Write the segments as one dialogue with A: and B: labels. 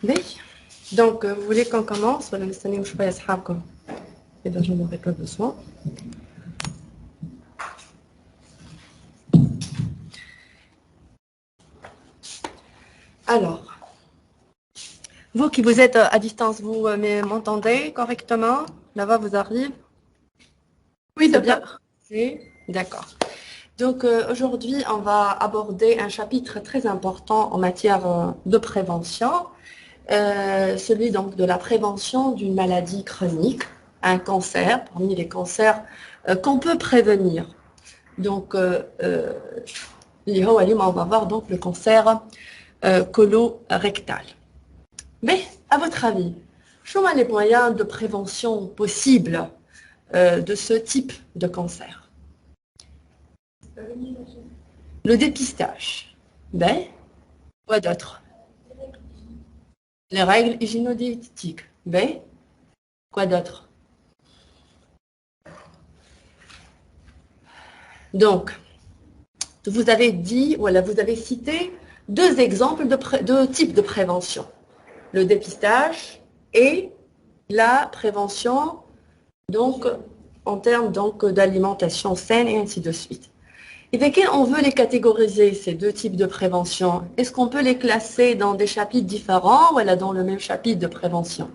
A: Oui. Donc, vous voulez qu'on commence ولا نستنيو شوية أصحابكم إذا j'en aurais pas besoin. Alors, vous qui vous êtes à distance, vous m'entendez correctement? Là-bas, vous arrive?
B: Oui,
A: C'est bien.
B: d'accord.
A: D'accord. Donc, aujourd'hui, on va aborder un chapitre très important en matière de prévention, celui donc de la prévention d'une maladie chronique, un cancer, parmi les cancers qu'on peut prévenir. Donc, on va voir donc le cancer colorectal. Mais, à votre avis, quels sont les moyens de prévention possibles de ce type de cancer? Le dépistage. Ben, quoi d'autre? Les règles hygiéno-diététiques. Ben, quoi d'autre? Donc, vous avez dit, voilà, vous avez cité deux exemples de types de prévention. Le dépistage et la prévention, donc, en termes donc d'alimentation saine et ainsi de suite. Et bien, on veut les catégoriser, ces deux types de prévention? Est-ce qu'on peut les classer dans des chapitres différents ou dans le même chapitre de prévention?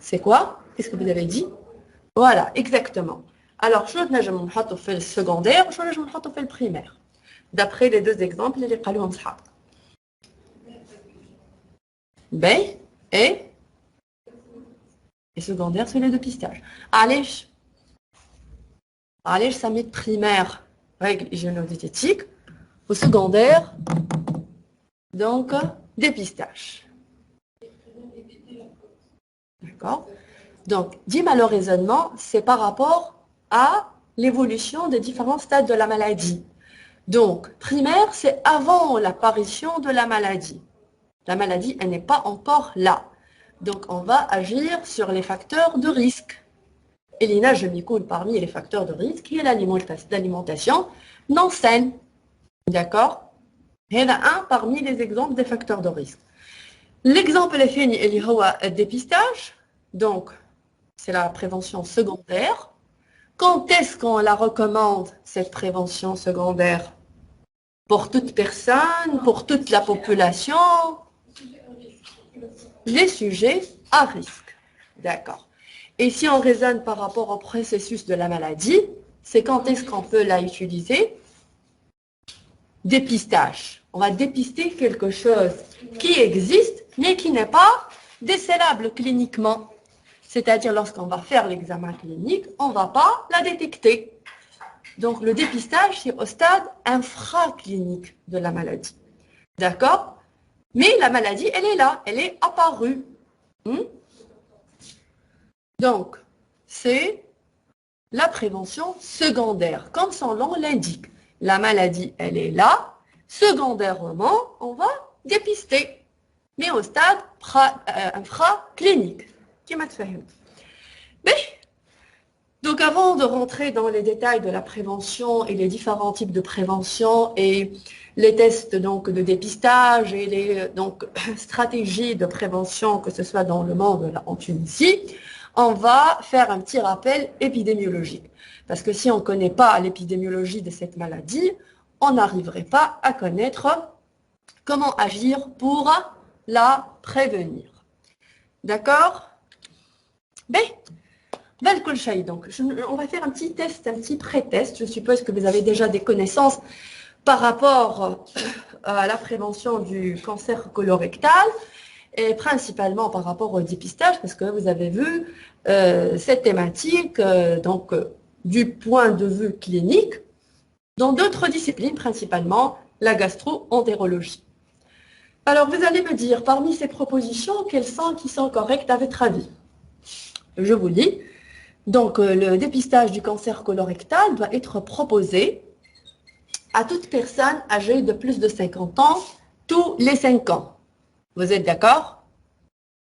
A: C'est quoi? Qu'est-ce que vous avez dit? Voilà, exactement. Alors, je vais vous faire le secondaire, je vais vous faire le primaire. D'après les deux exemples, les قالوهم صحاب. B et secondaire, c'est le dépistage. علاش ça met primaire, règle hygiéno-diététique, au secondaire, donc dépistage. D'accord? Donc, dis-moi le raisonnement, c'est par rapport à l'évolution des différents stades de la maladie. Donc, primaire, c'est avant l'apparition de la maladie. La maladie, elle n'est pas encore là. Donc, on va agir sur les facteurs de risque. Et l'INA, je m'y coule parmi les facteurs de risque, qui est l'alimentation non saine. D'accord? Il y en a un parmi les exemples des facteurs de risque. L'exemple est fini, il y a le dépistage. Donc, c'est la prévention secondaire. Quand est-ce qu'on la recommande, cette prévention secondaire? Pour toute personne, pour toute la population? Les sujets à risque. D'accord. Et si on raisonne par rapport au processus de la maladie, c'est quand est-ce qu'on peut la utiliser? Dépistage. On va dépister quelque chose qui existe, mais qui n'est pas décelable cliniquement. C'est-à-dire, lorsqu'on va faire l'examen clinique, on ne va pas la détecter. Donc, le dépistage, c'est au stade infraclinique de la maladie. D'accord? Mais la maladie, elle est là, elle est apparue. Donc, c'est la prévention secondaire, comme son nom l'indique. La maladie, elle est là. Secondairement, on va dépister, mais au stade infraclinique. Qui m'a fait? Mais, donc avant de rentrer dans les détails de la prévention et les différents types de prévention et les tests donc, de dépistage et les donc, stratégies de prévention, que ce soit dans le monde là, en Tunisie, on va faire un petit rappel épidémiologique. Parce que si on ne connaît pas l'épidémiologie de cette maladie, on n'arriverait pas à connaître comment agir pour la prévenir. D'accord? Ben, donc, on va faire un petit test, un petit pré-test. Je suppose que vous avez déjà des connaissances par rapport à la prévention du cancer colorectal et principalement par rapport au dépistage, parce que vous avez vu cette thématique donc, du point de vue clinique dans d'autres disciplines, principalement la gastro-entérologie. Alors, vous allez me dire, parmi ces propositions, quelles sont qui sont correctes à votre avis? Je vous lis. Donc, le dépistage du cancer colorectal doit être proposé à toute personne âgée de plus de 50 ans tous les 5 ans. Vous êtes d'accord?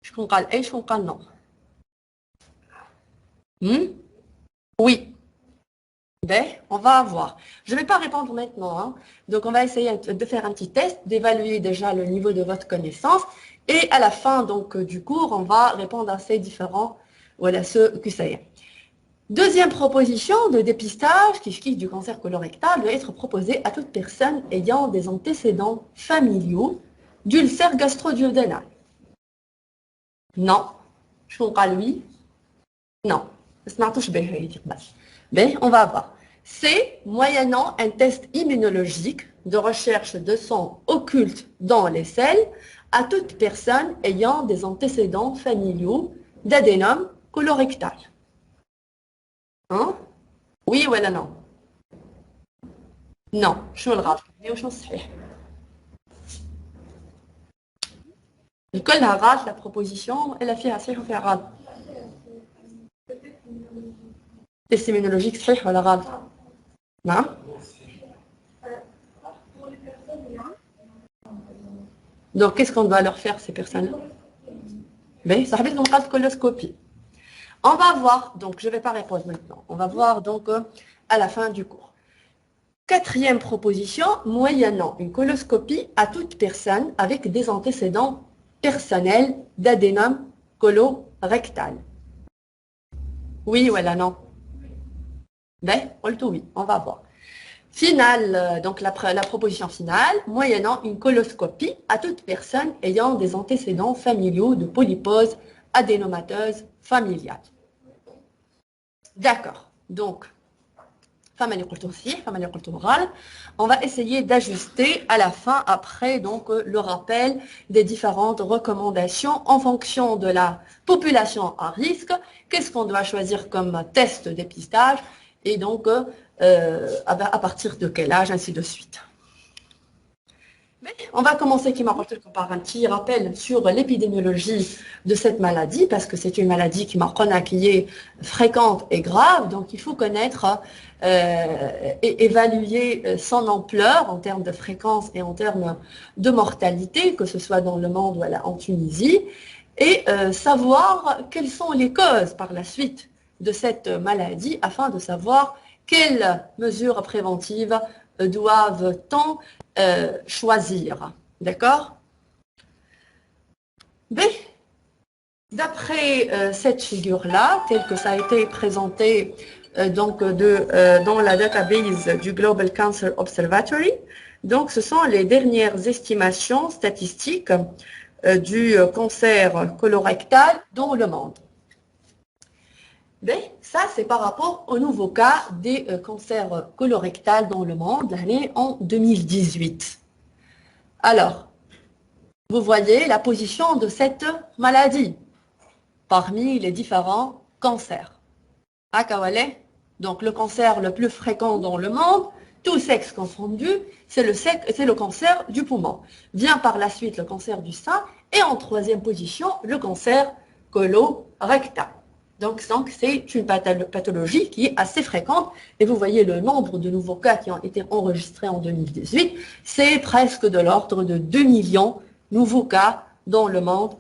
A: Je comprends non. Oui. Ben, on va voir. Je ne vais pas répondre maintenant, hein. Donc, on va essayer de faire un petit test, d'évaluer déjà le niveau de votre connaissance. Et à la fin donc, du cours, on va répondre à ces différents, voilà, ce que ça y est. Deuxième proposition de dépistage qui du cancer colorectal doit être proposée à toute personne ayant des antécédents familiaux d'ulcère gastro-duodénal. Non. Je comprends lui. Non. Ben, on va voir. C'est moyennant un test immunologique de recherche de sang occulte dans les selles à toute personne ayant des antécédents familiaux d'adénome colorectal. Hein? Oui ou non? Non. شنو الغلط؟ وشنو الصحيح؟ كلها غلط la proposition إلا فيها صحيح وفيها غلط. test immunologique صحيح ولا غلط؟ نعم؟ Donc, qu'est-ce qu'on doit leur faire, ces personnes-là? Ben, ça s'appelle une coloscopie. On va voir, donc je ne vais pas répondre maintenant. On va voir donc à la fin du cours. Quatrième proposition, moyennant une coloscopie à toute personne avec des antécédents personnels d'adénome colorectal. Oui ou non? Ben, oui, on va voir. Finale, donc la proposition finale, moyennant une coloscopie à toute personne ayant des antécédents familiaux de polypose adénomateuse familiale. D'accord. Donc, on va essayer d'ajuster à la fin, après donc le rappel des différentes recommandations en fonction de la population à risque. Qu'est-ce qu'on doit choisir comme test de dépistage et donc à partir de quel âge, ainsi de suite. On va commencer par un petit rappel sur l'épidémiologie de cette maladie, parce que c'est une maladie qui est fréquente et grave, donc il faut connaître et évaluer son ampleur en termes de fréquence et en termes de mortalité, que ce soit dans le monde ou en Tunisie, et savoir quelles sont les causes par la suite de cette maladie, afin de savoir quelles mesures préventives doivent-on choisir. D'accord? B. D'après cette figure-là, telle que ça a été présenté dans la database du Global Cancer Observatory, donc ce sont les dernières estimations statistiques du cancer colorectal dans le monde. B, ça c'est par rapport au nouveau cas des cancers colorectals dans le monde, l'année en 2018. Alors, vous voyez la position de cette maladie parmi les différents cancers. Donc le cancer le plus fréquent dans le monde, tous sexes confondus, c'est le cancer du poumon. Vient par la suite le cancer du sein et en troisième position, le cancer colorectal. Donc c'est une pathologie qui est assez fréquente et vous voyez le nombre de nouveaux cas qui ont été enregistrés en 2018, c'est presque de l'ordre de 2 millions de nouveaux cas dans le monde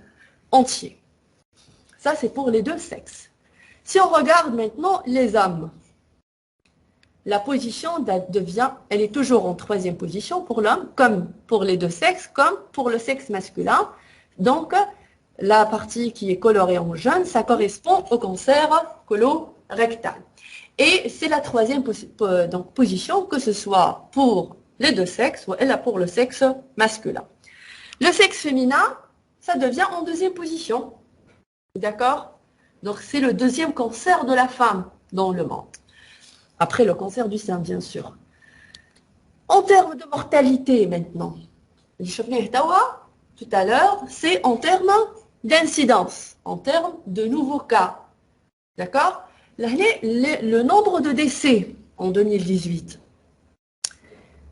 A: entier. Ça, c'est pour les deux sexes. Si on regarde maintenant les hommes, la position elle est toujours en troisième position pour l'homme, comme pour les deux sexes, comme pour le sexe masculin. Donc, la partie qui est colorée en jaune, ça correspond au cancer colorectal. Et c'est la troisième position, que ce soit pour les deux sexes ou pour le sexe masculin. Le sexe féminin, ça devient en deuxième position. D'accord? Donc, c'est le deuxième cancer de la femme dans le monde. Après le cancer du sein, bien sûr. En termes de mortalité, maintenant, tout à l'heure, c'est en termes d'incidence, en termes de nouveaux cas. D'accord? Le nombre de décès en 2018.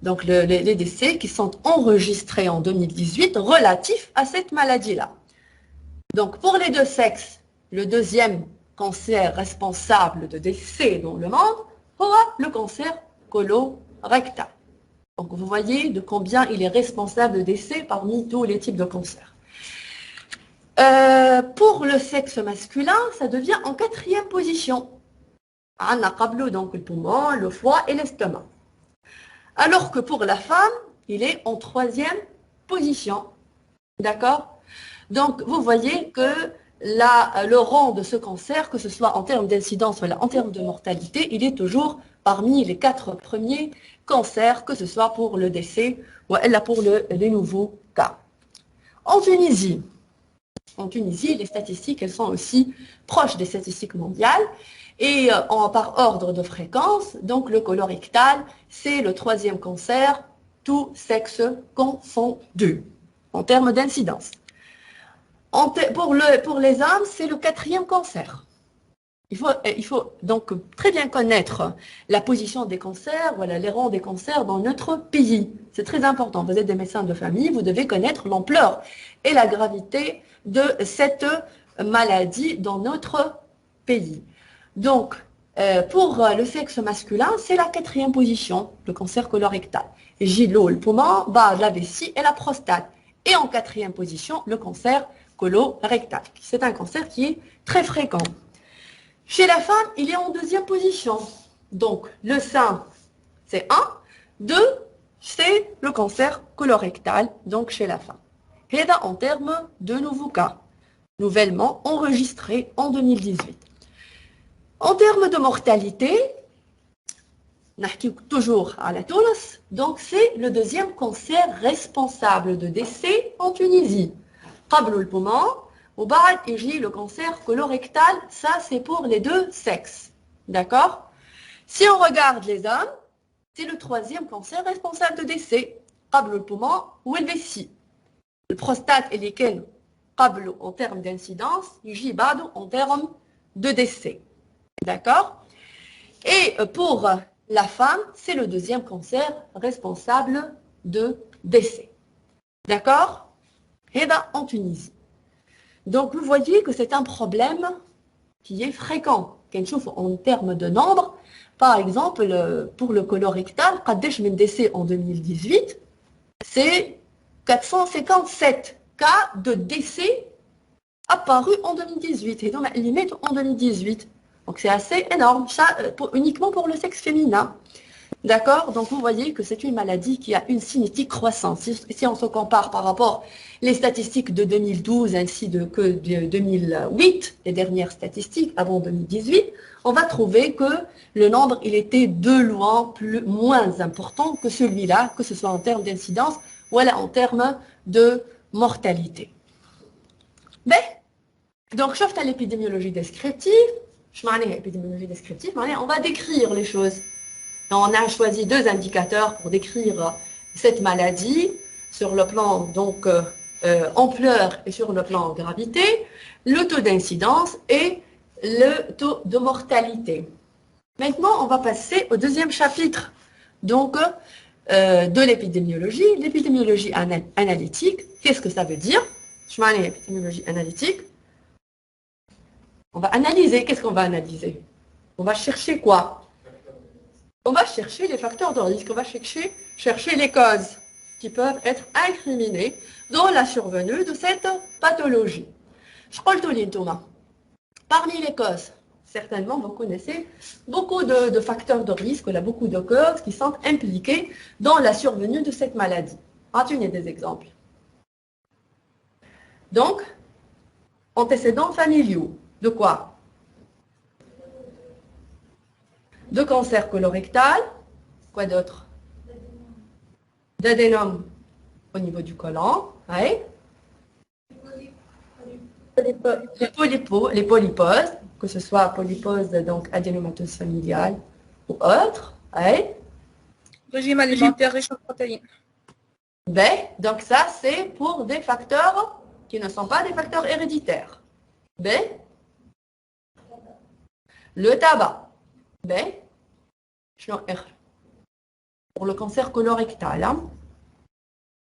A: Donc, les décès qui sont enregistrés en 2018 relatifs à cette maladie-là. Donc, pour les deux sexes, le deuxième cancer responsable de décès dans le monde sera le cancer colorectal. Donc, vous voyez de combien il est responsable de décès parmi tous les types de cancers. Pour le sexe masculin, ça devient en quatrième position. عندنا قبله donc le poumon, le foie et l'estomac. Alors que pour la femme, il est en troisième position. D'accord? Donc, vous voyez que le rang de ce cancer, que ce soit en termes d'incidence ou en termes de mortalité, il est toujours parmi les 4 premiers cancers, que ce soit pour le décès ou pour les nouveaux cas. En Tunisie, les statistiques, elles sont aussi proches des statistiques mondiales. Et par ordre de fréquence, donc le colorectal, c'est le 3e cancer, tout sexe confondu, en termes d'incidence. Pour les hommes, c'est le 4e cancer. Il faut donc très bien connaître la position des cancers, voilà, les rangs des cancers dans notre pays. C'est très important. Vous êtes des médecins de famille, vous devez connaître l'ampleur et la gravité de cette maladie dans notre pays. Donc, pour le sexe masculin, c'est la 4e position, le cancer colorectal. Gilo, le poumon, bas, la vessie et la prostate. Et en 4e position, le cancer colorectal. C'est un cancer qui est très fréquent. Chez la femme, il est en 2e position. Donc, le sein, c'est 1. 2, c'est le cancer colorectal, donc chez la femme. Et là, en termes de nouveaux cas, nouvellement enregistrés en 2018. En termes de mortalité, toujours à la Tunis, donc c'est le 2e cancer responsable de décès en Tunisie. Qablo le poumon, au bas, le cancer colorectal, ça c'est pour les 2 sexes. D'accord? Si on regarde les hommes, c'est le 3e cancer responsable de décès. Qablo le poumon ou le vessie. Le prostate et les ken, qablo en termes d'incidence, bado en termes de décès. D'accord? Et pour la femme, c'est le 2e cancer responsable de décès. D'accord? Et bien, en Tunisie. Donc, vous voyez que c'est un problème qui est fréquent. En termes de nombre, par exemple, pour le colorectal, décès en 2018, c'est 457 cas de décès apparus en 2018. Et donc, limite en 2018. Donc, c'est assez énorme, ça, uniquement pour le sexe féminin. D'accord? Donc, vous voyez que c'est une maladie qui a une cinétique croissante. Si on se compare par rapport les statistiques de 2012 ainsi que de 2008, les dernières statistiques avant 2018, on va trouver que le nombre, il était de loin moins important que celui-là, que ce soit en termes d'incidence ou en termes de mortalité. Mais, donc, sauf à l'épidémiologie descriptive, on va décrire les choses. On a choisi 2 indicateurs pour décrire cette maladie sur le plan donc ampleur et sur le plan gravité, le taux d'incidence et le taux de mortalité. Maintenant, on va passer au 2e chapitre donc de l'épidémiologie analytique. Qu'est-ce que ça veut dire? Je m'en ai épidémiologie analytique. On va analyser. Qu'est-ce qu'on va analyser? On va chercher quoi? On va chercher les facteurs de risque, on va chercher les causes qui peuvent être incriminées dans la survenue de cette pathologie. Parmi les causes, certainement vous connaissez beaucoup de facteurs de risque, il y a beaucoup de causes qui sont impliquées dans la survenue de cette maladie. Tenez des exemples. Donc, antécédents familiaux. De quoi? De cancer colorectal, quoi d'autre? D'adénome au niveau du côlon, ouais. Les polyposes, que ce soit polypose donc adénomatose familiale ou autre, ouais.
B: Régime alimentaire riche en protéines.
A: Ben, donc ça c'est pour des facteurs qui ne sont pas des facteurs héréditaires. Ben, le tabac. Ben, pour le cancer colorectal. Hein.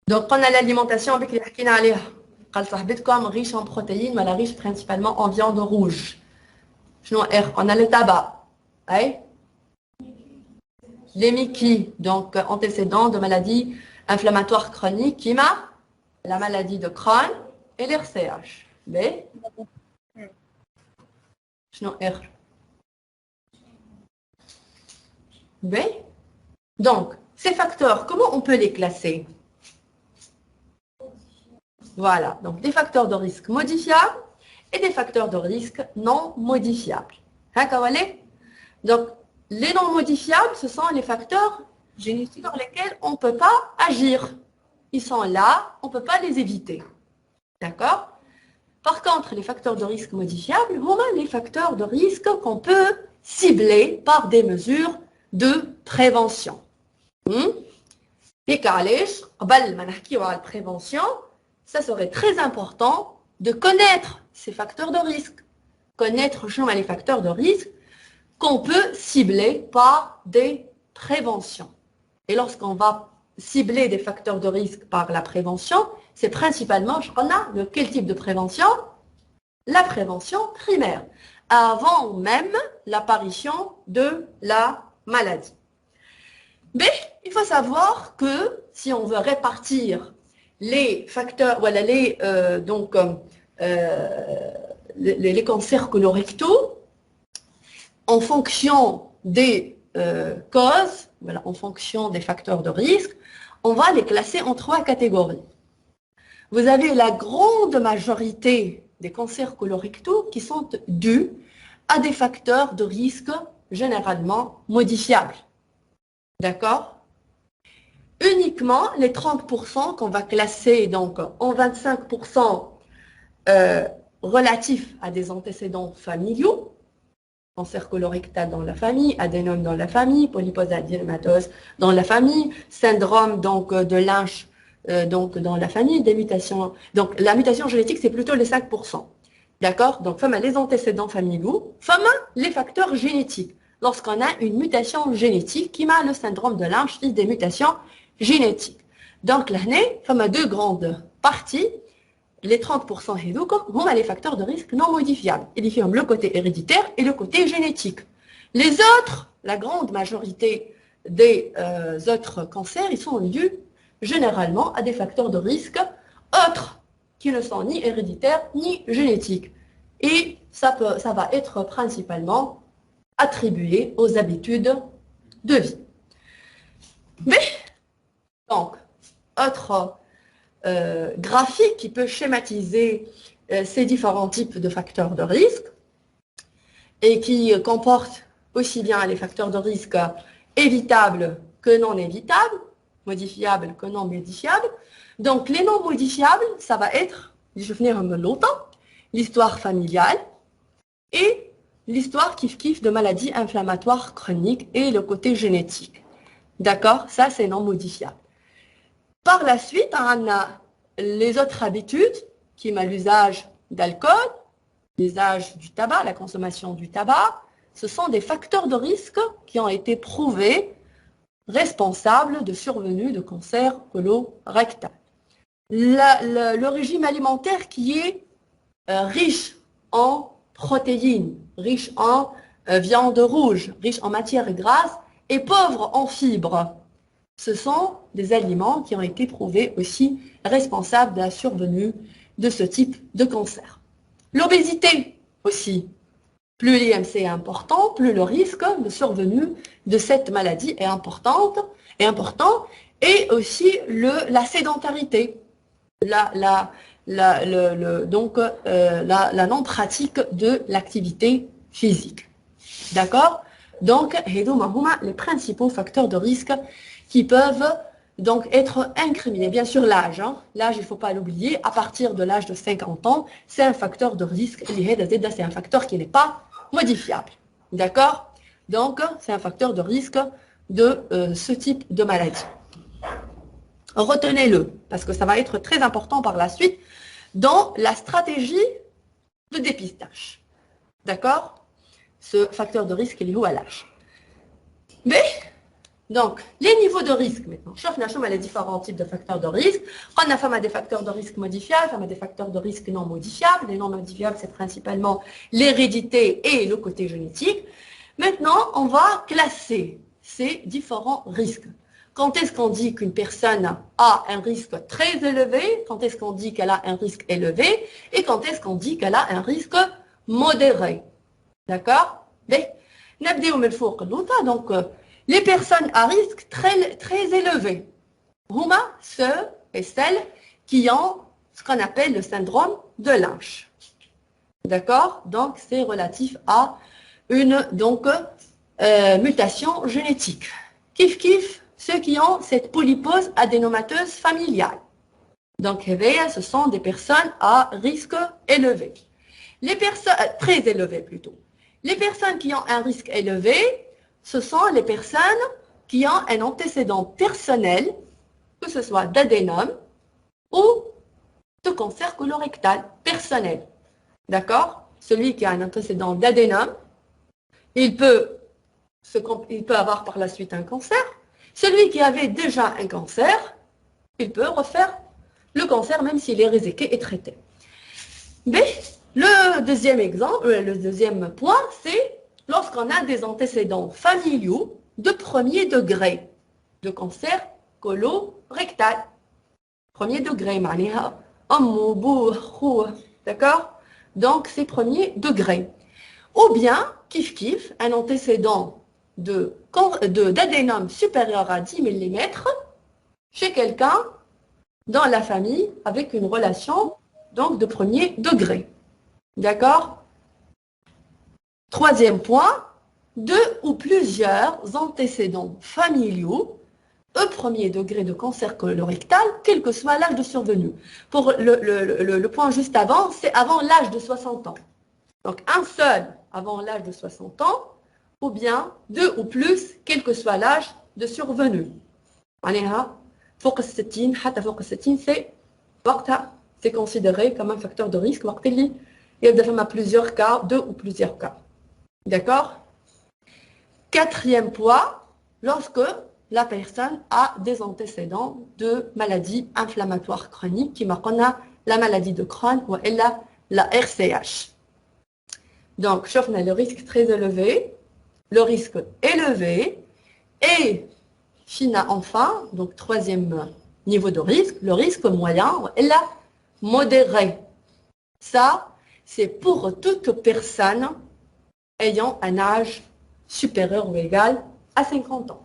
A: Donc, on a l'alimentation avec les comme riche en protéines, mais riche principalement en viande rouge. On a le tabac. Ouais. Les Mickey, donc antécédents de maladies inflammatoires chroniques, qui m'a la maladie de Crohn et l'RCH. B. B. Donc, ces facteurs, comment on peut les classer? Voilà, donc des facteurs de risque modifiables et des facteurs de risque non modifiables. Donc, les non modifiables, ce sont les facteurs génétiques sur lesquels on ne peut pas agir. Ils sont là, on ne peut pas les éviter. D'accord? Par contre, les facteurs de risque modifiables, voilà les facteurs de risque qu'on peut cibler par des mesures de prévention. Et qu'allez-je, قبل ما نحكيو على prévention, ça serait très important de connaître ces facteurs de risque. Connaître les facteurs de risque qu'on peut cibler par des préventions. Et lorsqu'on va cibler des facteurs de risque par la prévention, c'est principalement, de quel type de prévention? La prévention primaire, avant même l'apparition de la maladie. Mais il faut savoir que si on veut répartir les facteurs, voilà, les cancers colorectaux en fonction des causes, voilà, en fonction des facteurs de risque, on va les classer en 3 catégories. Vous avez la grande majorité des cancers colorectaux qui sont dus à des facteurs de risque généralement modifiables. D'accord? Uniquement les 30% qu'on va classer donc en 25% relatifs à des antécédents familiaux, cancer colorectal dans la famille, adénome dans la famille, polypose adénomatose dans la famille, syndrome donc de Lynch donc dans la famille, des mutations. Donc la mutation génétique c'est plutôt les 5%. D'accord? Donc femme les antécédents familiaux, femme les facteurs génétiques. Lorsqu'on a une mutation génétique qui a le syndrome de Lynch, des mutations génétiques. Donc là, femme 2 grandes parties. Les 30% vont les facteurs de risque non modifiables. Il y a le côté héréditaire et le côté génétique. Les autres, la grande majorité des autres cancers, ils sont dus généralement à des facteurs de risque autres qui ne sont ni héréditaires ni génétiques. Et ça va être principalement attribué aux habitudes de vie. Mais, donc, autre graphique qui peut schématiser ces différents types de facteurs de risque et qui comporte aussi bien les facteurs de risque évitables que non évitables, modifiables que non modifiables. Donc les non modifiables, ça va être, je vais venir longtemps, l'histoire familiale et l'histoire kiff-kiff de maladies inflammatoires chroniques et le côté génétique. D'accord? Ça, c'est non modifiable. Par la suite, on a les autres habitudes, qui est l'usage d'alcool, l'usage du tabac, la consommation du tabac. Ce sont des facteurs de risque qui ont été prouvés responsables de survenue de cancer colorectal. Le régime alimentaire qui est riche en protéines, riche en viande rouge, riche en matières grasses et pauvre en fibres. Ce sont des aliments qui ont été prouvés aussi responsables de la survenue de ce type de cancer. L'obésité aussi. Plus l'IMC est important, plus le risque de survenue de cette maladie est important, et aussi la sédentarité, la non-pratique de l'activité physique. D'accord? Donc, les principaux facteurs de risque qui peuvent donc être incriminés. Bien sûr, l'âge. L'âge, il ne faut pas l'oublier. À partir de l'âge de 50 ans, c'est un facteur de risque. C'est un facteur qui n'est pas modifiable. D'accord? Donc, c'est un facteur de risque de ce type de maladie. Retenez-le, parce que ça va être très important par la suite dans la stratégie de dépistage. D'accord? Ce facteur de risque est lié à l'âge. Mais, donc, les niveaux de risque maintenant. On a les différents types de facteurs de risque. On a des facteurs de risque modifiables, on a des facteurs de risque non modifiables. Les non modifiables, c'est principalement l'hérédité et le côté génétique. Maintenant, on va classer ces différents risques. Quand est-ce qu'on dit qu'une personne a un risque très élevé? Quand est-ce qu'on dit qu'elle a un risque élevé? Et quand est-ce qu'on dit qu'elle a un risque modéré? D'accord? Mais, donc, Les personnes à risque très élevé, huma, ceux et celles qui ont ce qu'on appelle le syndrome de Lynch. D'accord? Donc, c'est relatif à une mutation génétique. Kif kif, ceux qui ont cette polypose adénomateuse familiale. Donc, ce sont des personnes à risque élevé. Les personnes, très élevé plutôt. Les personnes qui ont un risque élevé, ce sont les personnes qui ont un antécédent personnel, que ce soit d'adénome ou de cancer colorectal personnel. D'accord? Celui qui a un antécédent d'adénome, il peut avoir par la suite un cancer. Celui qui avait déjà un cancer, il peut refaire le cancer même s'il est réséqué et traité. Mais le deuxième point, c'est lorsqu'on a des antécédents familiaux de premier degré de cancer colorectal. Premier degré, d'accord? Donc, c'est premier degré. Ou bien, kif kif, un antécédent d'adénome supérieur à 10 mm chez quelqu'un dans la famille avec une relation donc de premier degré. D'accord? Troisième point, 2 ou plusieurs antécédents familiaux au premier degré de cancer colorectal, quel que soit l'âge de survenue. Pour le point juste avant, c'est avant l'âge de 60 ans. Donc, un seul avant l'âge de 60 ans, ou bien 2 ou plus, quel que soit l'âge de survenue. فوق الستين حتى فوق الستين c'est considéré comme un facteur de risque وقت اللي يبدا فما plusieurs cas, 2 ou plusieurs cas. D'accord? Quatrième point, lorsque la personne a des antécédents de maladies inflammatoires chroniques qui marquent la maladie de Crohn ou la RCH. Donc, on a le risque très élevé, le risque élevé et enfin, donc troisième niveau de risque, le risque moyen et la modéré. Ça, c'est pour toute personne ayant un âge supérieur ou égal à 50 ans.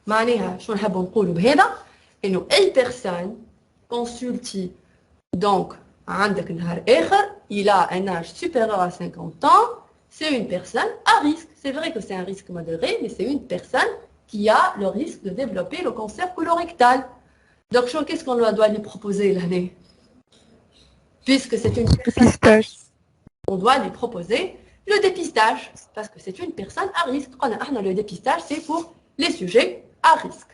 A: معناها شو نحب نقولوا بهذا انه اي personne consultée donc عندك نهار اخر il a un âge supérieur à 50 ans, c'est une personne à risque. C'est vrai que c'est un risque modéré, mais c'est une personne qui a le risque de développer le cancer colorectal. Donc, qu'est-ce qu'on doit lui proposer l'année? Puisque c'est une personne, on doit lui proposer le dépistage, parce que c'est une personne à risque. Le dépistage, c'est pour les sujets à risque.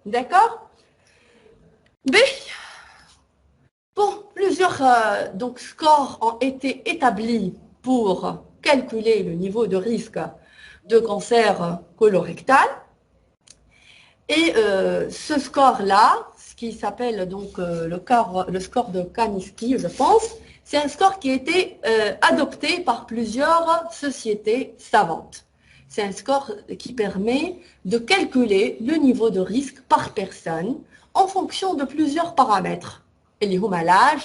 A: D'accord? Mais, bon, plusieurs scores ont été établis pour calculer le niveau de risque de cancer colorectal. Et ce score-là, ce qui s'appelle donc le score de Kaminsky, je pense, c'est un score qui a été adopté par plusieurs sociétés savantes. C'est un score qui permet de calculer le niveau de risque par personne en fonction de plusieurs paramètres. L'âge,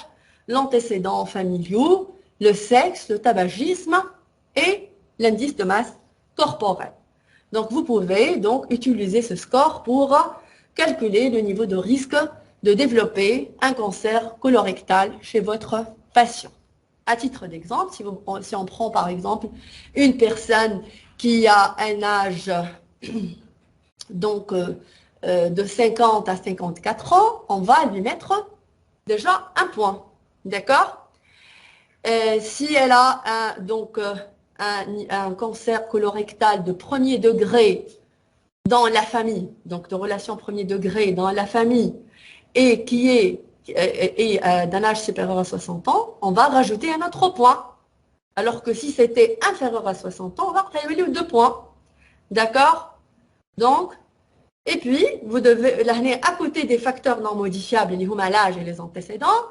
A: l'antécédent familiaux, le sexe, le tabagisme et l'indice de masse corporelle. Donc, vous pouvez donc utiliser ce score pour calculer le niveau de risque de développer un cancer colorectal chez votre patient. À titre d'exemple, si on prend par exemple une personne qui a un âge donc de 50 à 54 ans, on va lui mettre déjà un point. D'accord? Si elle a un cancer colorectal de premier degré dans la famille, donc de relation premier degré dans la famille, et qui est d'un âge supérieur à 60 ans, on va rajouter un autre point. Alors que si c'était inférieur à 60 ans, on va rajouter 2 points. D'accord? Donc, et puis, vous devez, à côté des facteurs non modifiables, l'âge et les antécédents,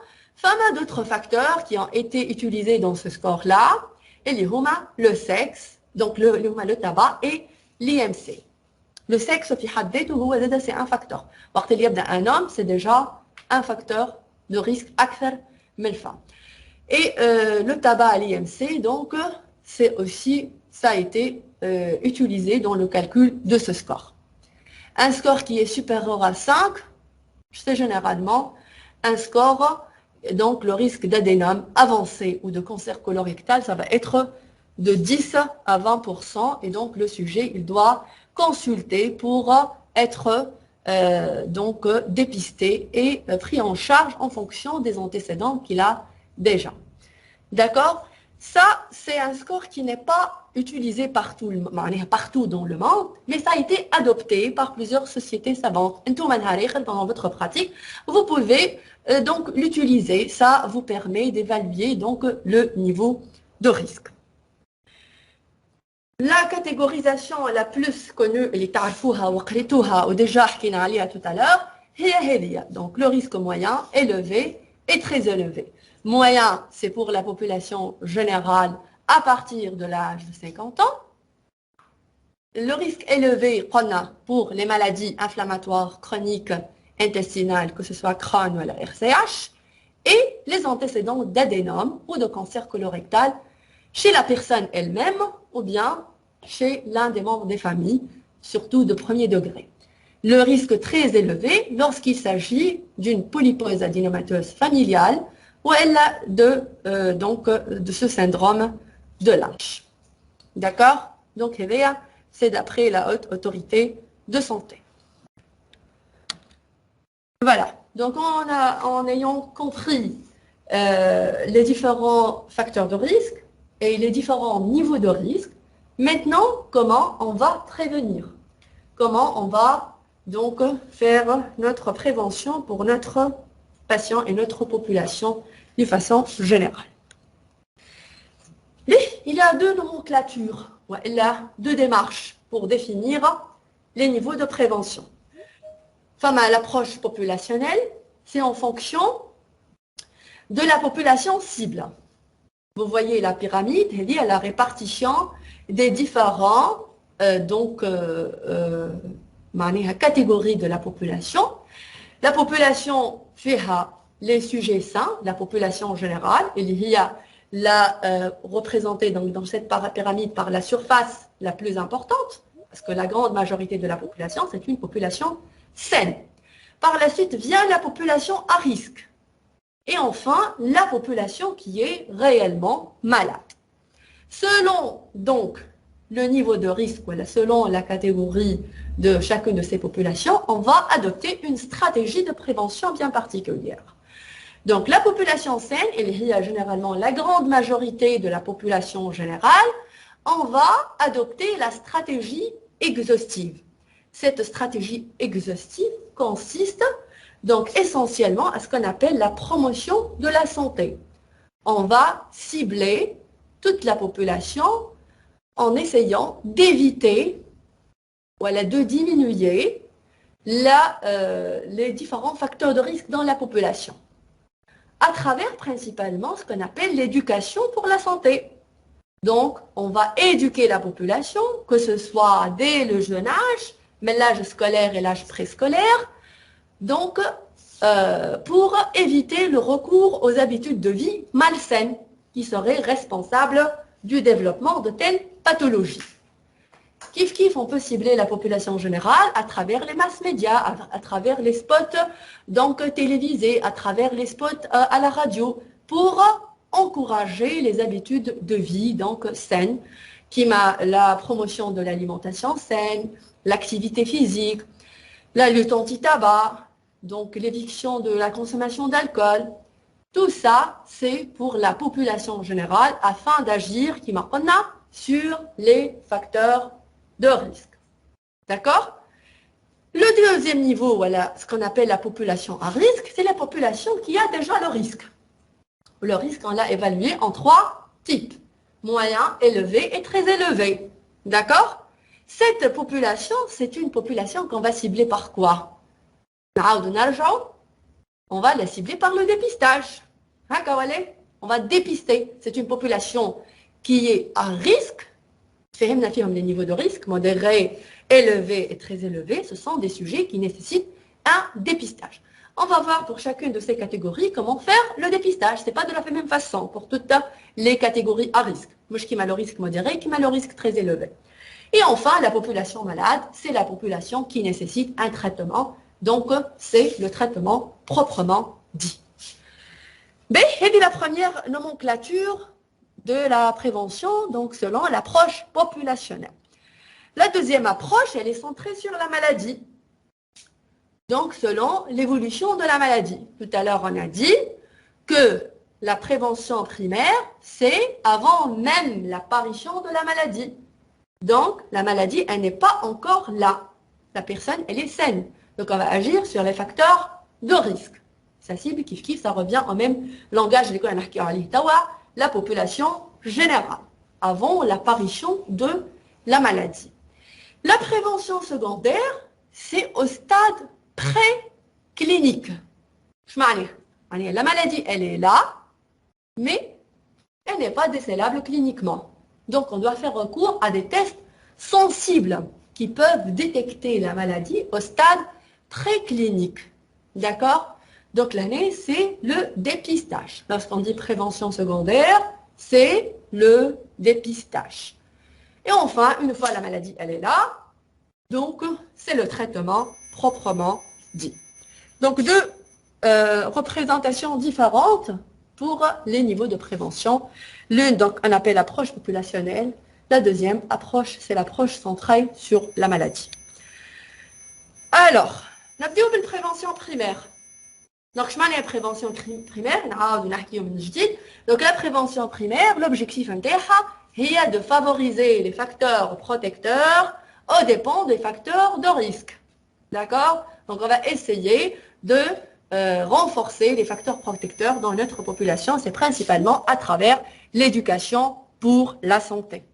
A: il y a d'autres facteurs qui ont été utilisés dans ce score-là, et le sexe, donc le tabac et l'IMC. Le sexe, c'est un facteur. Quand il y a un homme, c'est déjà un facteur de risque akthar min femme. Et le tabac à l'IMC, donc, c'est aussi, ça a été utiliser dans le calcul de ce score. Un score qui est supérieur à 5, c'est généralement un score, donc le risque d'adénome avancé ou de cancer colorectal, ça va être de 10 à 20%, et donc le sujet, il doit consulter pour être dépisté et pris en charge en fonction des antécédents qu'il a déjà. D'accord? Ça, c'est un score qui n'est pas utilisé partout dans le monde, mais ça a été adopté par plusieurs sociétés savantes. Dans votre pratique, vous pouvez donc l'utiliser. Ça vous permet d'évaluer donc le niveau de risque. La catégorisation la plus connue, اللي تعرفوها وقريتوها وديجا حكينا عليها tout à l'heure, هي هذه. Donc le risque moyen, élevé et très élevé. Moyen, c'est pour la population générale à partir de l'âge de 50 ans. Le risque élevé, pour les maladies inflammatoires chroniques intestinales, que ce soit Crohn ou la RCH, et les antécédents d'adénome ou de cancer colorectal chez la personne elle-même ou bien chez l'un des membres des familles, surtout de premier degré. Le risque très élevé lorsqu'il s'agit d'une polypose adénomateuse familiale ou elle a de ce syndrome de Lynch. D'accord? Donc, c'est d'après la haute autorité de santé. Voilà. Donc, en ayant compris les différents facteurs de risque et les différents niveaux de risque, maintenant, comment on va prévenir? Comment on va donc faire notre prévention pour notre patient et notre population de façon générale? Il y a deux nomenclatures, il y a deux démarches pour définir les niveaux de prévention. L'approche populationnelle, c'est en fonction de la population cible. Vous voyez la pyramide, elle a la répartition des différents catégories de la population. La population fait les sujets sains, la population générale, il y a représentée dans cette pyramide par la surface la plus importante, parce que la grande majorité de la population, c'est une population saine. Par la suite vient la population à risque. Et enfin, la population qui est réellement malade. Selon donc le niveau de risque, selon la catégorie de chacune de ces populations, on va adopter une stratégie de prévention bien particulière. Donc la population saine, il y a généralement la grande majorité de la population générale, on va adopter la stratégie exhaustive. Cette stratégie exhaustive consiste donc essentiellement à ce qu'on appelle la promotion de la santé. On va cibler toute la population en essayant d'éviter, de diminuer les différents facteurs de risque dans la population, à travers principalement ce qu'on appelle l'éducation pour la santé. Donc, on va éduquer la population, que ce soit dès le jeune âge, mais l'âge scolaire et l'âge préscolaire, donc pour éviter le recours aux habitudes de vie malsaines qui seraient responsables du développement de telles pathologies. Kif, on peut cibler la population générale à travers les mass médias, à travers les spots télévisés, à travers les spots à la radio, pour encourager les habitudes de vie saines, la promotion de l'alimentation saine, l'activité physique, la lutte anti-tabac, donc l'éviction de la consommation d'alcool. Tout ça, c'est pour la population générale afin d'agir sur les facteurs de risque. D'accord? Le deuxième niveau, ce qu'on appelle la population à risque, c'est la population qui a déjà le risque. Le risque, on l'a évalué en 3 types. Moyen, élevé et très élevé. D'accord? Cette population, c'est une population qu'on va cibler par quoi? On va la cibler par le dépistage. On va dépister. C'est une population qui est à risque. Les niveaux de risque, modéré, élevé et très élevé, ce sont des sujets qui nécessitent un dépistage. On va voir pour chacune de ces catégories comment faire le dépistage. Ce n'est pas de la même façon pour toutes les catégories à risque. Moi, qui m'a le risque modéré, qui m'a le risque très élevé. Et enfin, la population malade, c'est la population qui nécessite un traitement. Donc, c'est le traitement proprement dit. B, c'est la première nomenclature de la prévention, donc selon l'approche populationnelle. La deuxième approche, elle est centrée sur la maladie. Donc, selon l'évolution de la maladie. Tout à l'heure, on a dit que la prévention primaire, c'est avant même l'apparition de la maladie. Donc, la maladie, elle n'est pas encore là. La personne, elle est saine. Donc, on va agir sur les facteurs de risque. Ça cible, kiff, ça revient au même langage la population générale, avant l'apparition de la maladie. La prévention secondaire, c'est au stade pré-clinique. La maladie, elle est là, mais elle n'est pas décélable cliniquement. Donc, on doit faire recours à des tests sensibles qui peuvent détecter la maladie au stade préclinique. D'accord? Donc, l'année, c'est le dépistage. Lorsqu'on dit prévention secondaire, c'est le dépistage. Et enfin, une fois la maladie, elle est là, donc, c'est le traitement proprement dit. Donc, deux représentations différentes pour les niveaux de prévention. L'une, donc, on appelle l'approche populationnelle. La deuxième approche, c'est l'approche centrée sur la maladie. Alors, la prévention primaire. Donc, je m'en ai prévention primaire. Donc, la prévention primaire, l'objectif est de favoriser les facteurs protecteurs aux dépens des facteurs de risque. D'accord? Donc, on va essayer de renforcer les facteurs protecteurs dans notre population. C'est principalement à travers l'éducation pour la santé.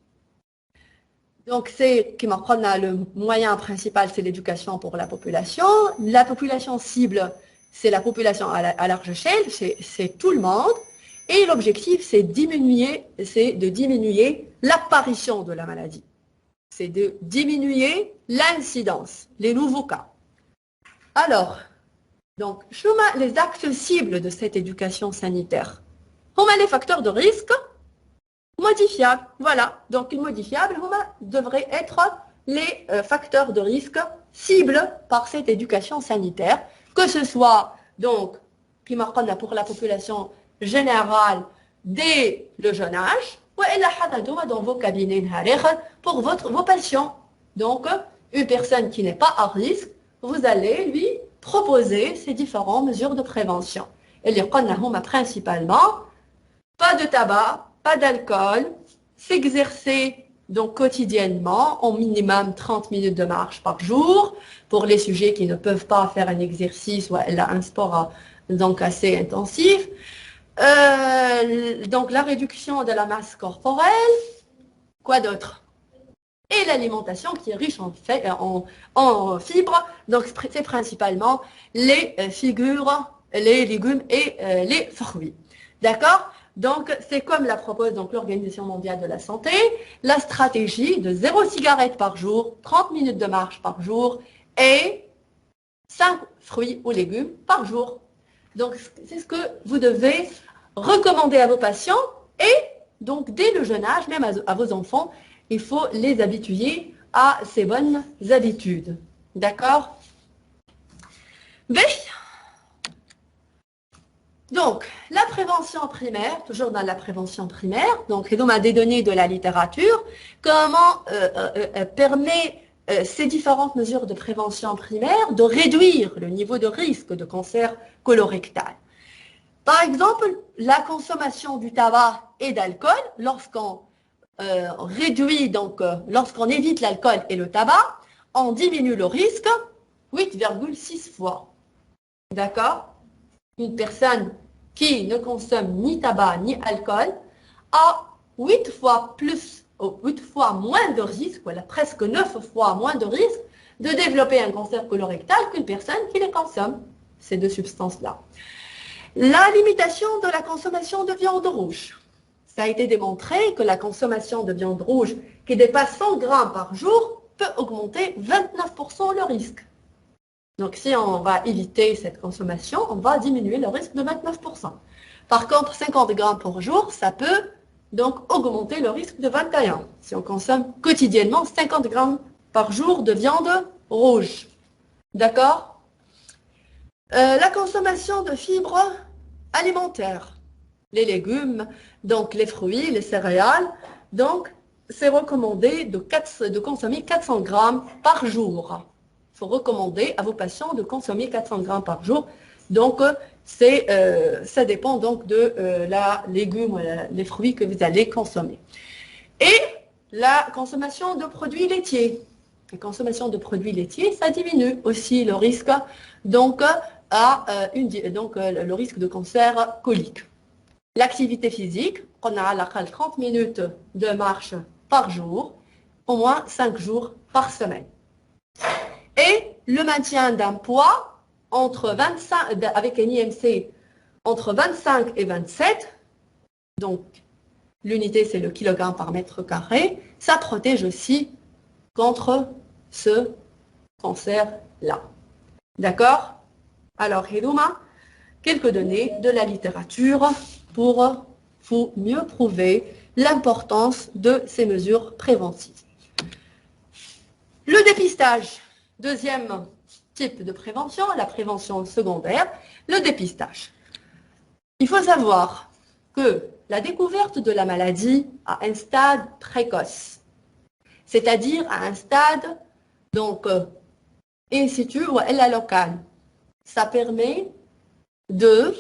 A: Donc, le moyen principal, c'est l'éducation pour la population. La population cible, c'est la population à large échelle, c'est tout le monde. Et l'objectif, c'est de diminuer l'apparition de la maladie. C'est de diminuer l'incidence, les nouveaux cas. Alors, donc, les axes cibles de cette éducation sanitaire. On a les facteurs de risque modifiables. Voilà, donc les modifiables devraient être les facteurs de risque cibles par cette éducation sanitaire, que ce soit donc pour la population générale dès le jeune âge, ou dans vos cabinets pour vos patients. Donc, une personne qui n'est pas à risque, vous allez lui proposer ces différentes mesures de prévention. Et les principalement, pas de tabac, pas d'alcool, s'exercer donc quotidiennement, au minimum 30 minutes de marche par jour, pour les sujets qui ne peuvent pas faire un exercice ou un sport donc assez intensif. Donc la réduction de la masse corporelle, quoi d'autre? Et l'alimentation qui est riche en fibres, donc c'est principalement les figures, les légumes et les fruits. D'accord? Donc c'est comme la propose donc l'Organisation mondiale de la santé, la stratégie de 0 cigarette par jour, 30 minutes de marche par jour et 5 fruits ou légumes par jour. Donc c'est ce que vous devez recommander à vos patients et donc dès le jeune âge, même à vos enfants, il faut les habituer à ces bonnes habitudes. D'accord? Donc, la prévention primaire, toujours dans la prévention primaire, donc on a des données de la littérature, comment permet ces différentes mesures de prévention primaire de réduire le niveau de risque de cancer colorectal. Par exemple, la consommation du tabac et d'alcool, lorsqu'on lorsqu'on évite l'alcool et le tabac, on diminue le risque 8,6 fois. D'accord? Une personne qui ne consomme ni tabac ni alcool a 8 fois moins de risque, voilà, presque 9 fois moins de risque de développer un cancer colorectal qu'une personne qui les consomme, ces deux substances-là. La limitation de la consommation de viande rouge. Ça a été démontré que la consommation de viande rouge qui dépasse 100 grammes par jour peut augmenter 29% le risque. Donc, si on va éviter cette consommation, on va diminuer le risque de 29%. Par contre, 50 grammes par jour, ça peut donc augmenter le risque de 21 si on consomme quotidiennement 50 grammes par jour de viande rouge. D'accord? La consommation de fibres alimentaires, les légumes, donc les fruits, les céréales, donc c'est recommandé de consommer 400 grammes par jour. Il faut recommander à vos patients de consommer 400 grammes par jour. Donc, ça dépend donc de la légume, les fruits que vous allez consommer. Et la consommation de produits laitiers. La consommation de produits laitiers, ça diminue aussi le risque, donc, le risque de cancer colique. L'activité physique, on a à l'aqal 30 minutes de marche par jour, au moins 5 jours par semaine. Et le maintien d'un poids entre 25, avec un IMC entre 25 et 27, donc l'unité c'est le kilogramme par mètre carré, ça protège aussi contre ce cancer-là. D'accord? Alors, Hidouma, quelques données de la littérature pour vous mieux prouver l'importance de ces mesures préventives. Le dépistage, deuxième type de prévention, la prévention secondaire, le dépistage. Il faut savoir que la découverte de la maladie à un stade précoce, c'est-à-dire à un stade donc in situ ou à la locale, ça permet d'avoir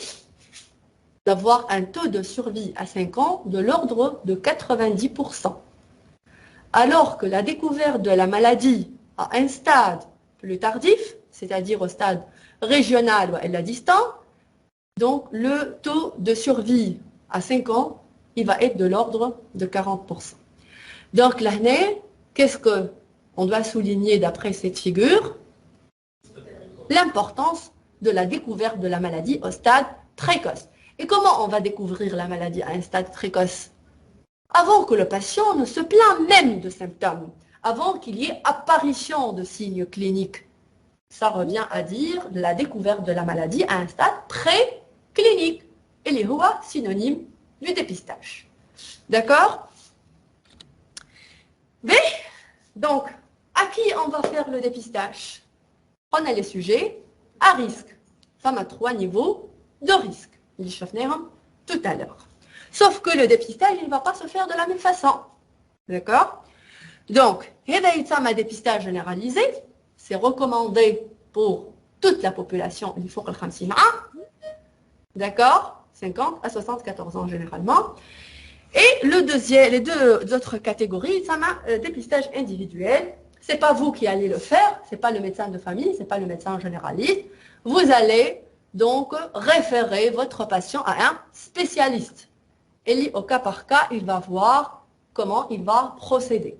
A: un taux de survie à 5 ans de l'ordre de 90%. Alors que la découverte de la maladie à un stade plus tardif, c'est-à-dire au stade régional ou à la distant, donc le taux de survie à 5 ans, il va être de l'ordre de 40%. Donc l'année, qu'est-ce qu'on doit souligner d'après cette figure? L'importance de la découverte de la maladie au stade précoce. Et comment on va découvrir la maladie à un stade précoce? Avant que le patient ne se plaigne même de symptômes, avant qu'il y ait apparition de signes cliniques. Ça revient à dire la découverte de la maladie à un stade pré-clinique. Et les HOA, synonyme du dépistage. D'accord? Mais, donc, à qui on va faire le dépistage? On a les sujets à risque. Femme à 3 niveaux de risque. Les chauffeurs tout à l'heure. Sauf que le dépistage, il ne va pas se faire de la même façon. D'accord? Donc, un dépistage généralisé, c'est recommandé pour toute la population, il faut que le d'accord? 50 à 74 ans généralement. Et les deux autres catégories, ça m'a dépistage individuel. C'est pas vous qui allez le faire, c'est pas le médecin de famille, c'est pas le médecin généraliste. Vous allez donc référer votre patient à un spécialiste. Et au cas par cas, il va voir comment il va procéder.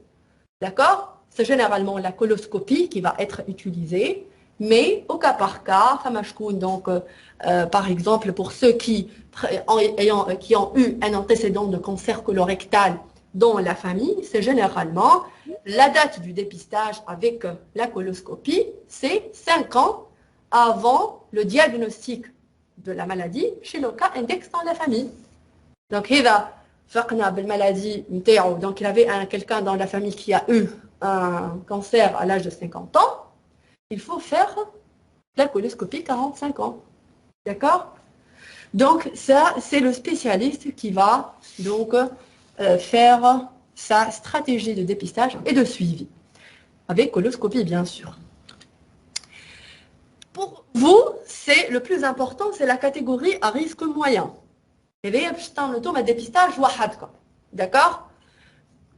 A: D'accord? C'est généralement la coloscopie qui va être utilisée, mais au cas par cas, donc, par exemple, pour ceux qui ont eu un antécédent de cancer colorectal dans la famille, c'est généralement la date du dépistage avec la coloscopie, c'est 5 ans avant le diagnostic de la maladie chez le cas index dans la famille. Donc, il y avait quelqu'un dans la famille qui a eu un cancer à l'âge de 50 ans, il faut faire la coloscopie 45 ans. D'accord? Donc, ça, c'est le spécialiste qui va donc faire sa stratégie de dépistage et de suivi. Avec coloscopie, bien sûr. Pour vous, c'est le plus important, c'est la catégorie à risque moyen. Et bien, le dépistage, d'accord?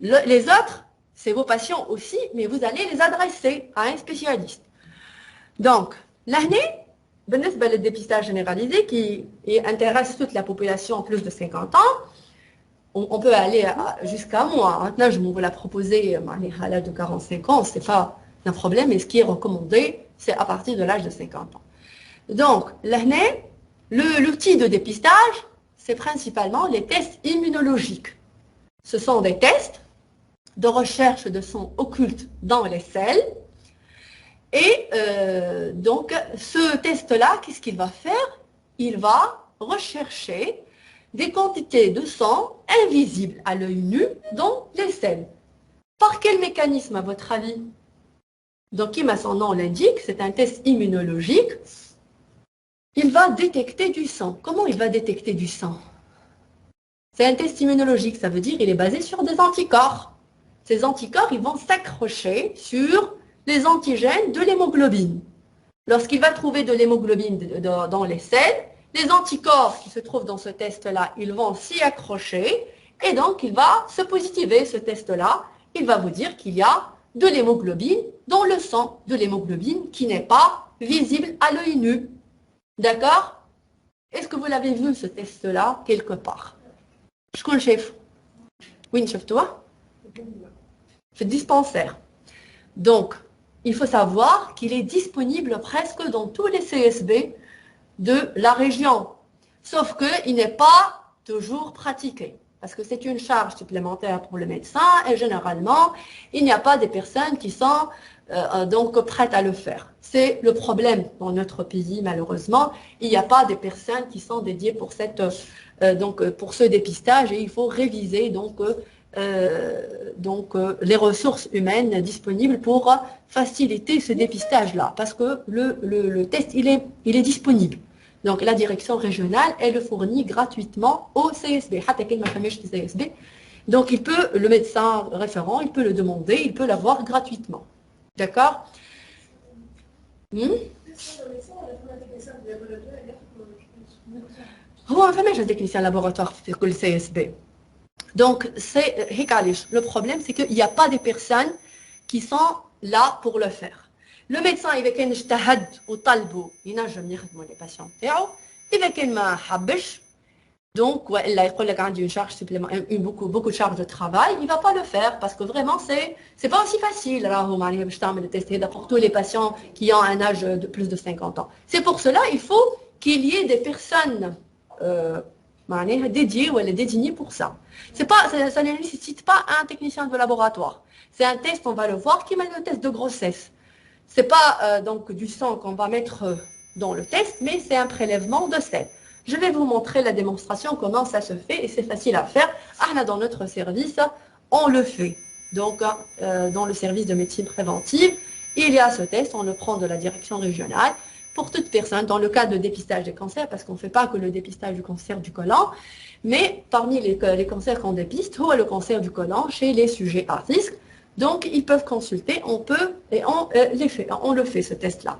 A: Les autres, c'est vos patients aussi, mais vous allez les adresser à un spécialiste. Donc, l'année, le dépistage généralisé qui intéresse toute la population en plus de 50 ans, on peut aller jusqu'à moi. Maintenant, je vous la proposer à l'âge de 45 ans, ce n'est pas un problème, mais ce qui est recommandé, c'est à partir de l'âge de 50 ans. Donc, l'année, l'outil de dépistage, c'est principalement les tests immunologiques. Ce sont des tests de recherche de son occulte dans les selles. Et donc, ce test-là, qu'est-ce qu'il va faire? Il va rechercher des quantités de sang invisibles à l'œil nu dans les selles. Par quel mécanisme, à votre avis? Donc, comme son nom l'indique, c'est un test immunologique. Il va détecter du sang. Comment il va détecter du sang? C'est un test immunologique, ça veut dire qu'il est basé sur des anticorps. Ces anticorps, ils vont s'accrocher sur les antigènes de l'hémoglobine. Lorsqu'il va trouver de l'hémoglobine dans les selles, les anticorps qui se trouvent dans ce test-là, ils vont s'y accrocher et donc il va se positiver, ce test-là. Il va vous dire qu'il y a de l'hémoglobine dans le sang, de l'hémoglobine qui n'est pas visible à l'œil nu. D'accord? Est-ce que vous l'avez vu, ce test-là, quelque part? Je connais le chef. Oui, chef, toi? Le dispensaire. Donc, il faut savoir qu'il est disponible presque dans tous les CSB de la région. Sauf qu'il n'est pas toujours pratiqué. Parce que c'est une charge supplémentaire pour le médecin et généralement, il n'y a pas des personnes qui sont donc prêtes à le faire. C'est le problème dans notre pays, malheureusement. Il n'y a pas des personnes qui sont dédiées pour, pour ce dépistage et il faut réviser les ressources humaines disponibles pour faciliter ce dépistage-là. Parce que le test, il est disponible. Donc, la direction régionale, elle le fournit gratuitement au CSB. Donc, le médecin référent, il peut le demander, il peut l'avoir gratuitement. D'accord? هو فماش technicien laboratoire في كل CSB. Donc, le problème, c'est qu'il n'y a pas des personnes qui sont là pour le faire. Le médecin, إذا كان اجتهد وطلبوا ينجم يخدموا les patients تاعو. إذا كان ما حبش, donc وإلا يقول لك عندي une charge supplémentaire, beaucoup de charge de travail, il ne va pas le faire parce que vraiment c'est pas aussi facile. راهو معناها باش تعمل التست هذا pour tous les patients qui ont un âge de plus de 50 ans. C'est pour cela il faut qu'il y ait des personnes معناها dédiées ou désignées pour ça. Ça ne nécessite pas un technicien de laboratoire. C'est un test, on va le voir, qui met le test de grossesse. C'est pas donc du sang qu'on va mettre dans le test, mais c'est un prélèvement de sel. Je vais vous montrer la démonstration, comment ça se fait, et c'est facile à faire. Ah, dans notre service, on le fait. Donc, dans le service de médecine préventive, il y a ce test, on le prend de la direction régionale. Pour toute personne, dans le cas de dépistage des cancers, parce qu'on ne fait pas que le dépistage du cancer du côlon, mais parmi les cancers qu'on dépiste, le cancer du côlon chez les sujets à risque. Donc, ils peuvent consulter, on le fait, ce test-là.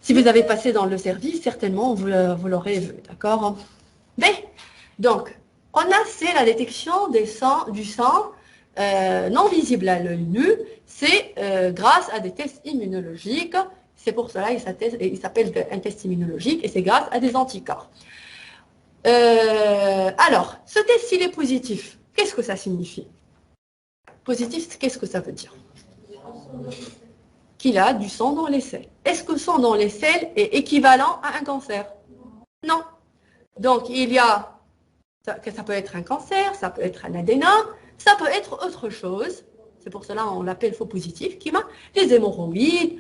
A: Si vous avez passé dans le service, certainement, vous l'aurez vu, d'accord? Mais, donc, c'est la détection du sang non visible à l'œil nu, c'est grâce à des tests immunologiques. C'est pour cela il s'appelle un test immunologique et c'est grâce à des anticorps. Alors, ce test, s'il est positif, qu'est-ce que ça signifie? Positif, qu'est-ce que ça veut dire? Qu'il a du sang dans les selles. Est-ce que le sang dans les selles est équivalent à un cancer? Non. Donc, ça peut être un cancer, ça peut être un adénome, ça peut être autre chose. C'est pour cela qu'on l'appelle faux positif, qui a les hémorroïdes,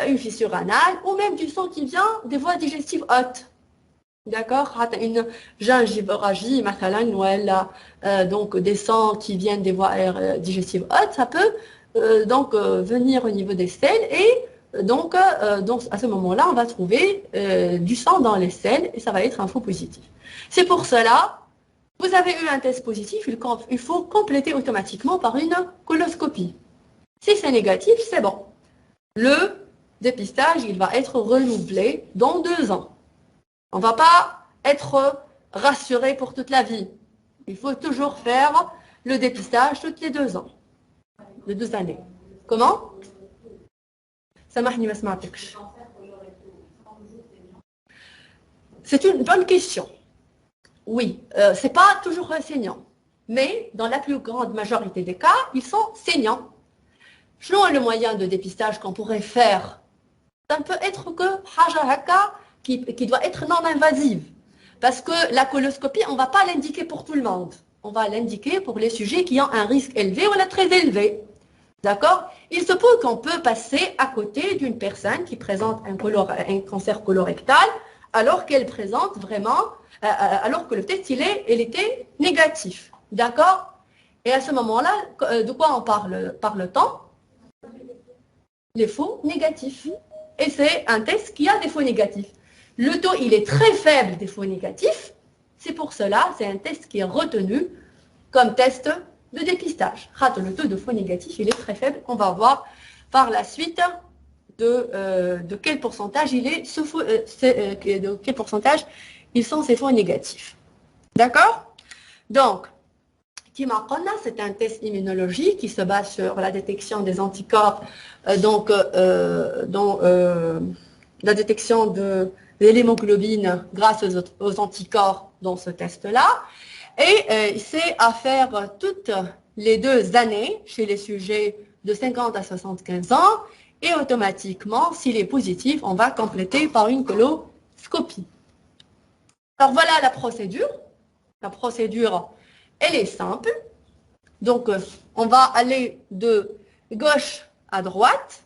A: une fissure anale, ou même du sang qui vient des voies digestives hautes. D'accord? Une gingivorragie, donc des sangs qui viennent des voies digestives hautes, ça peut venir au niveau des selles et donc à ce moment-là, on va trouver du sang dans les selles et ça va être un faux positif. C'est pour cela, vous avez eu un test positif, il faut compléter automatiquement par une coloscopie. Si c'est négatif, c'est bon. Le dépistage, il va être renouvelé dans 2 ans. On ne va pas être rassuré pour toute la vie. Il faut toujours faire le dépistage toutes les 2 ans. De 2 années. Comment? سامحني ما سمعتكش. C'est une bonne question. Oui, ce n'est pas toujours saignant. Mais dans la plus grande majorité des cas, ils sont saignants. Selon le moyen de dépistage qu'on pourrait faire, ça ne peut être que haja haka qui doit être non invasive. Parce que la coloscopie, on ne va pas l'indiquer pour tout le monde. On va l'indiquer pour les sujets qui ont un risque élevé ou très élevé. D'accord? Il se peut qu'on peut passer à côté d'une personne qui présente un cancer colorectal alors qu'elle présente vraiment, alors que le test, il était négatif. D'accord? Et à ce moment-là, de quoi on parle-t-on? Les faux négatifs. Et c'est un test qui a des faux négatifs. Le taux, il est très faible des faux négatifs. C'est pour cela, c'est un test qui est retenu comme test de dépistage. Le taux de faux négatifs, il est très faible. On va voir par la suite de quel pourcentage de quel pourcentage ils sont ces faux négatifs. D'accord? Donc, Kimakona, c'est un test immunologique qui se base sur la détection des anticorps, la détection de l'hémoglobine grâce aux anticorps dans ce test-là. Et c'est à faire toutes les 2 années chez les sujets de 50 à 75 ans. Et automatiquement, s'il est positif, on va compléter par une coloscopie. Alors voilà la procédure. La procédure, elle est simple. Donc, on va aller de gauche à droite.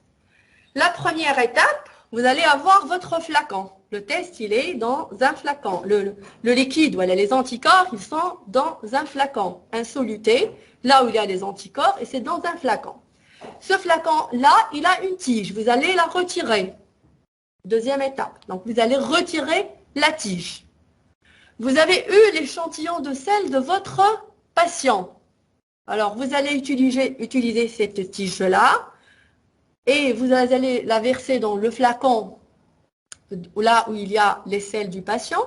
A: La première étape, vous allez avoir votre flacon. Le test, il est dans un flacon. Le liquide, voilà, les anticorps, ils sont dans un flacon. Un soluté, là où il y a les anticorps, et c'est dans un flacon. Ce flacon-là, il a une tige. Vous allez la retirer. Deuxième étape. Donc, vous allez retirer la tige. Vous avez eu l'échantillon de sel de votre patient. Alors, vous allez utiliser cette tige-là et vous allez la verser dans le flacon là où il y a les sels du patient.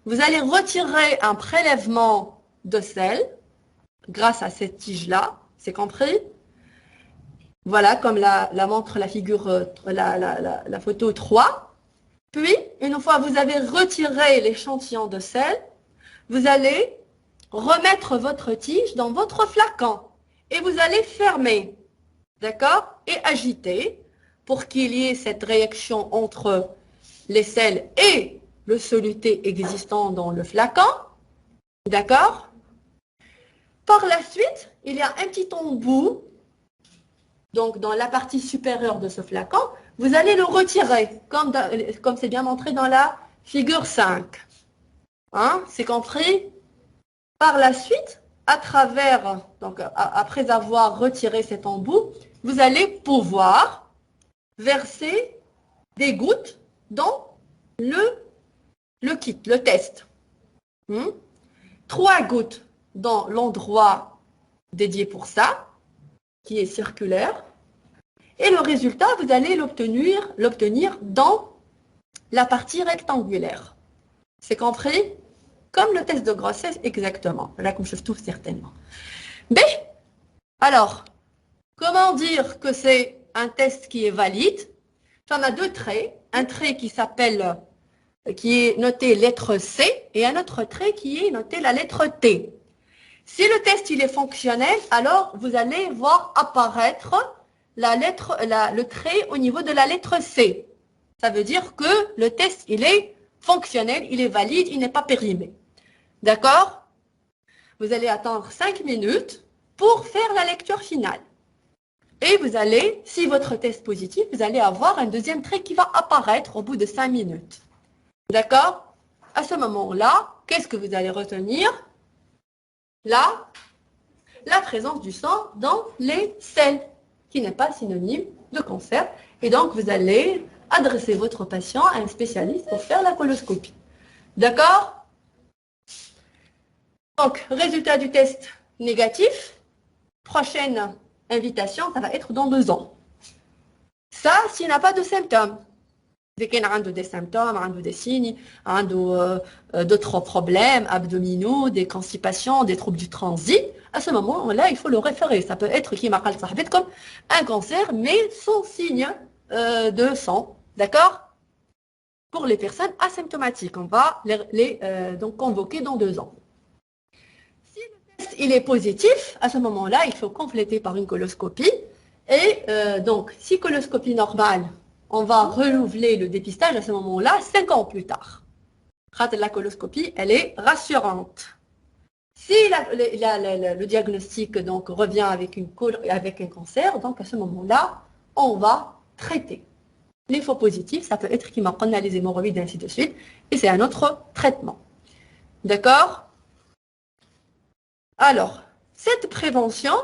A: Vous allez retirer un prélèvement de sel grâce à cette tige-là. C'est compris? Voilà, comme la montre la figure, la photo 3. Puis, une fois que vous avez retiré l'échantillon de sel, vous allez remettre votre tige dans votre flacon et vous allez fermer, d'accord? Et agiter pour qu'il y ait cette réaction entre les sels et le soluté existant dans le flacon, d'accord? Par la suite, il y a un petit embout, donc dans la partie supérieure de ce flacon, vous allez le retirer, comme c'est bien montré dans la figure 5. Hein, c'est compris? Par la suite, après avoir retiré cet embout, vous allez pouvoir verser des gouttes dans le kit, le test. 3 gouttes dans l'endroit dédié pour ça, qui est circulaire. Et le résultat, vous allez l'obtenir dans la partie rectangulaire. C'est compris? Comme le test de grossesse, exactement. Là, comme je trouve certainement. Mais, alors, comment dire que c'est un test qui est valide? On a 2 traits. Un trait qui est noté lettre C et un autre trait qui est noté la lettre T. Si le test il est fonctionnel, alors vous allez voir apparaître le trait au niveau de la lettre C. Ça veut dire que le test il est fonctionnel, il est valide, il n'est pas périmé. D'accord? Vous allez attendre 5 minutes pour faire la lecture finale. Et vous allez, si votre test est positif, vous allez avoir un deuxième trait qui va apparaître au bout de 5 minutes. D'accord? À ce moment-là, qu'est-ce que vous allez retenir? Là, la présence du sang dans les selles, qui n'est pas synonyme de cancer. Et donc, vous allez adresser votre patient à un spécialiste pour faire la coloscopie. D'accord? Donc, résultat du test négatif. Prochaine invitation, ça va être dans 2 ans. Ça, s'il n'a pas de symptômes. Dès qu'il y a des symptômes, des signes, d'autres problèmes abdominaux, des constipations, des troubles du transit, à ce moment-là, il faut le référer. Ça peut être comme un cancer, mais sans signe de sang. D'accord? Pour les personnes asymptomatiques, on va les donc convoquer dans 2 ans. Si le test il est positif, à ce moment-là, il faut compléter par une coloscopie. Et donc, si coloscopie normale, on va renouveler le dépistage à ce moment-là 5 ans plus tard. La coloscopie, elle est rassurante. Si le diagnostic donc, revient avec un cancer, donc à ce moment-là, on va traiter. Lymphopositif, ça peut être qui m'a les hémorroïdes, ainsi de suite. Et c'est un autre traitement. D'accord? Alors, cette prévention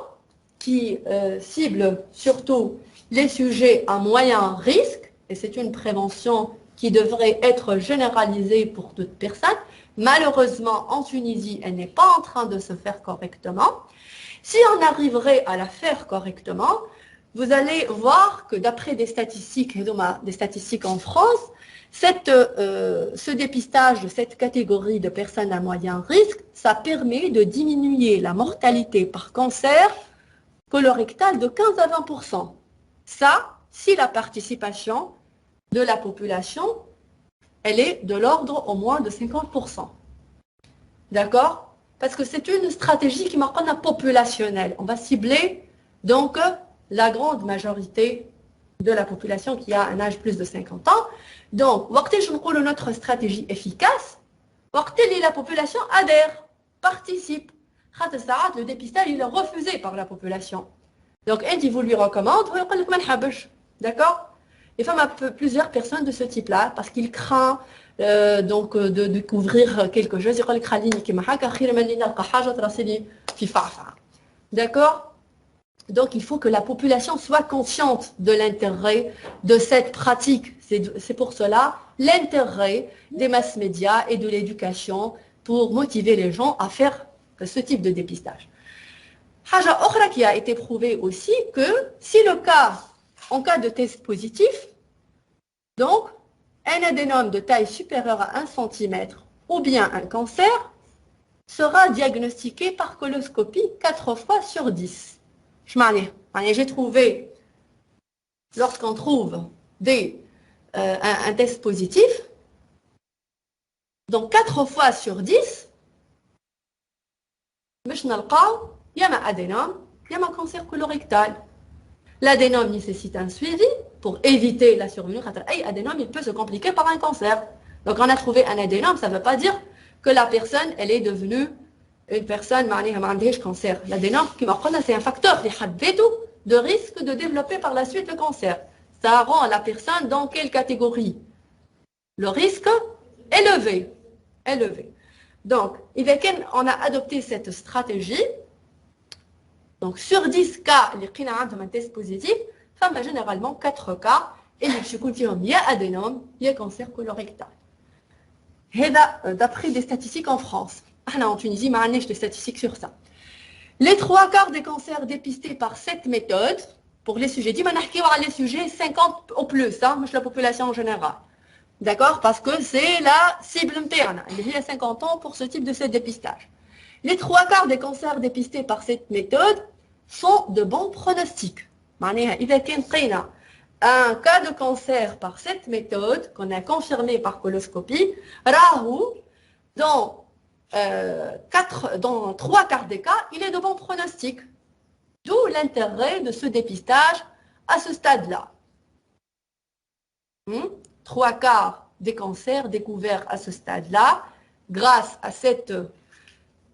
A: qui cible surtout les sujets à moyen risque, et c'est une prévention qui devrait être généralisée pour toute personne, malheureusement en Tunisie, elle n'est pas en train de se faire correctement. Si on arriverait à la faire correctement, vous allez voir que d'après des statistiques en France, ce dépistage de cette catégorie de personnes à moyen risque, ça permet de diminuer la mortalité par cancer colorectal de 15 à 20%. Ça, si la participation de la population, elle est de l'ordre au moins de 50%. D'accord? Parce que c'est une stratégie qui marque un populationnel. On va cibler donc la grande majorité de la population qui a un âge plus de 50 ans. Donc, notre stratégie efficace, la population adhère, participe. Le dépistage il est refusé par la population. Donc, vous lui recommande, d'accord? Il y a plusieurs personnes de ce type-là parce qu'il craint donc de découvrir quelque chose. D'accord? Donc, il faut que la population soit consciente de l'intérêt de cette pratique. C'est pour cela l'intérêt des masses médias et de l'éducation pour motiver les gens à faire ce type de dépistage. Haja autre qui a été prouvé aussi que si en cas de test positif, donc un adénome de taille supérieure à 1 cm ou bien un cancer sera diagnostiqué par coloscopie 4 fois sur 10. J'ai trouvé, lorsqu'on trouve un test positif, donc 4 fois sur 10, il y a un adénome, il y a un cancer colorectal. L'adénome nécessite un suivi pour éviter la survenue. L'adénome, il peut se compliquer par un cancer. Donc, on a trouvé un adénome, ça ne veut pas dire que la personne, elle est devenue une personne qui a cancer. L'adénome, c'est un facteur de risque de développer par la suite le cancer. Ça rend la personne dans quelle catégorie? Le risque élevé. Élevé. Donc, on a adopté cette stratégie. Donc, sur 10 cas, les qui ont un test positif, généralement 4 cas, et il y a adénome, il y a cancer colorectal. D'après des statistiques en France. En Tunisie, on a des statistiques sur ça. Les 3 quarts des cancers dépistés par cette méthode, pour les sujets, les sujets 50 au plus, la population en général. D'accord? Parce que c'est la cible interne. Il y a 50 ans pour ce type de dépistage. Les 3 quarts des cancers dépistés par cette méthode sont de bons pronostics. Il y a un cas de cancer par cette méthode, qu'on a confirmé par coloscopie, dans 3 quarts des cas, il est de bons pronostics. D'où l'intérêt de ce dépistage à ce stade-là. 3 quarts des cancers découverts à ce stade-là, grâce à cette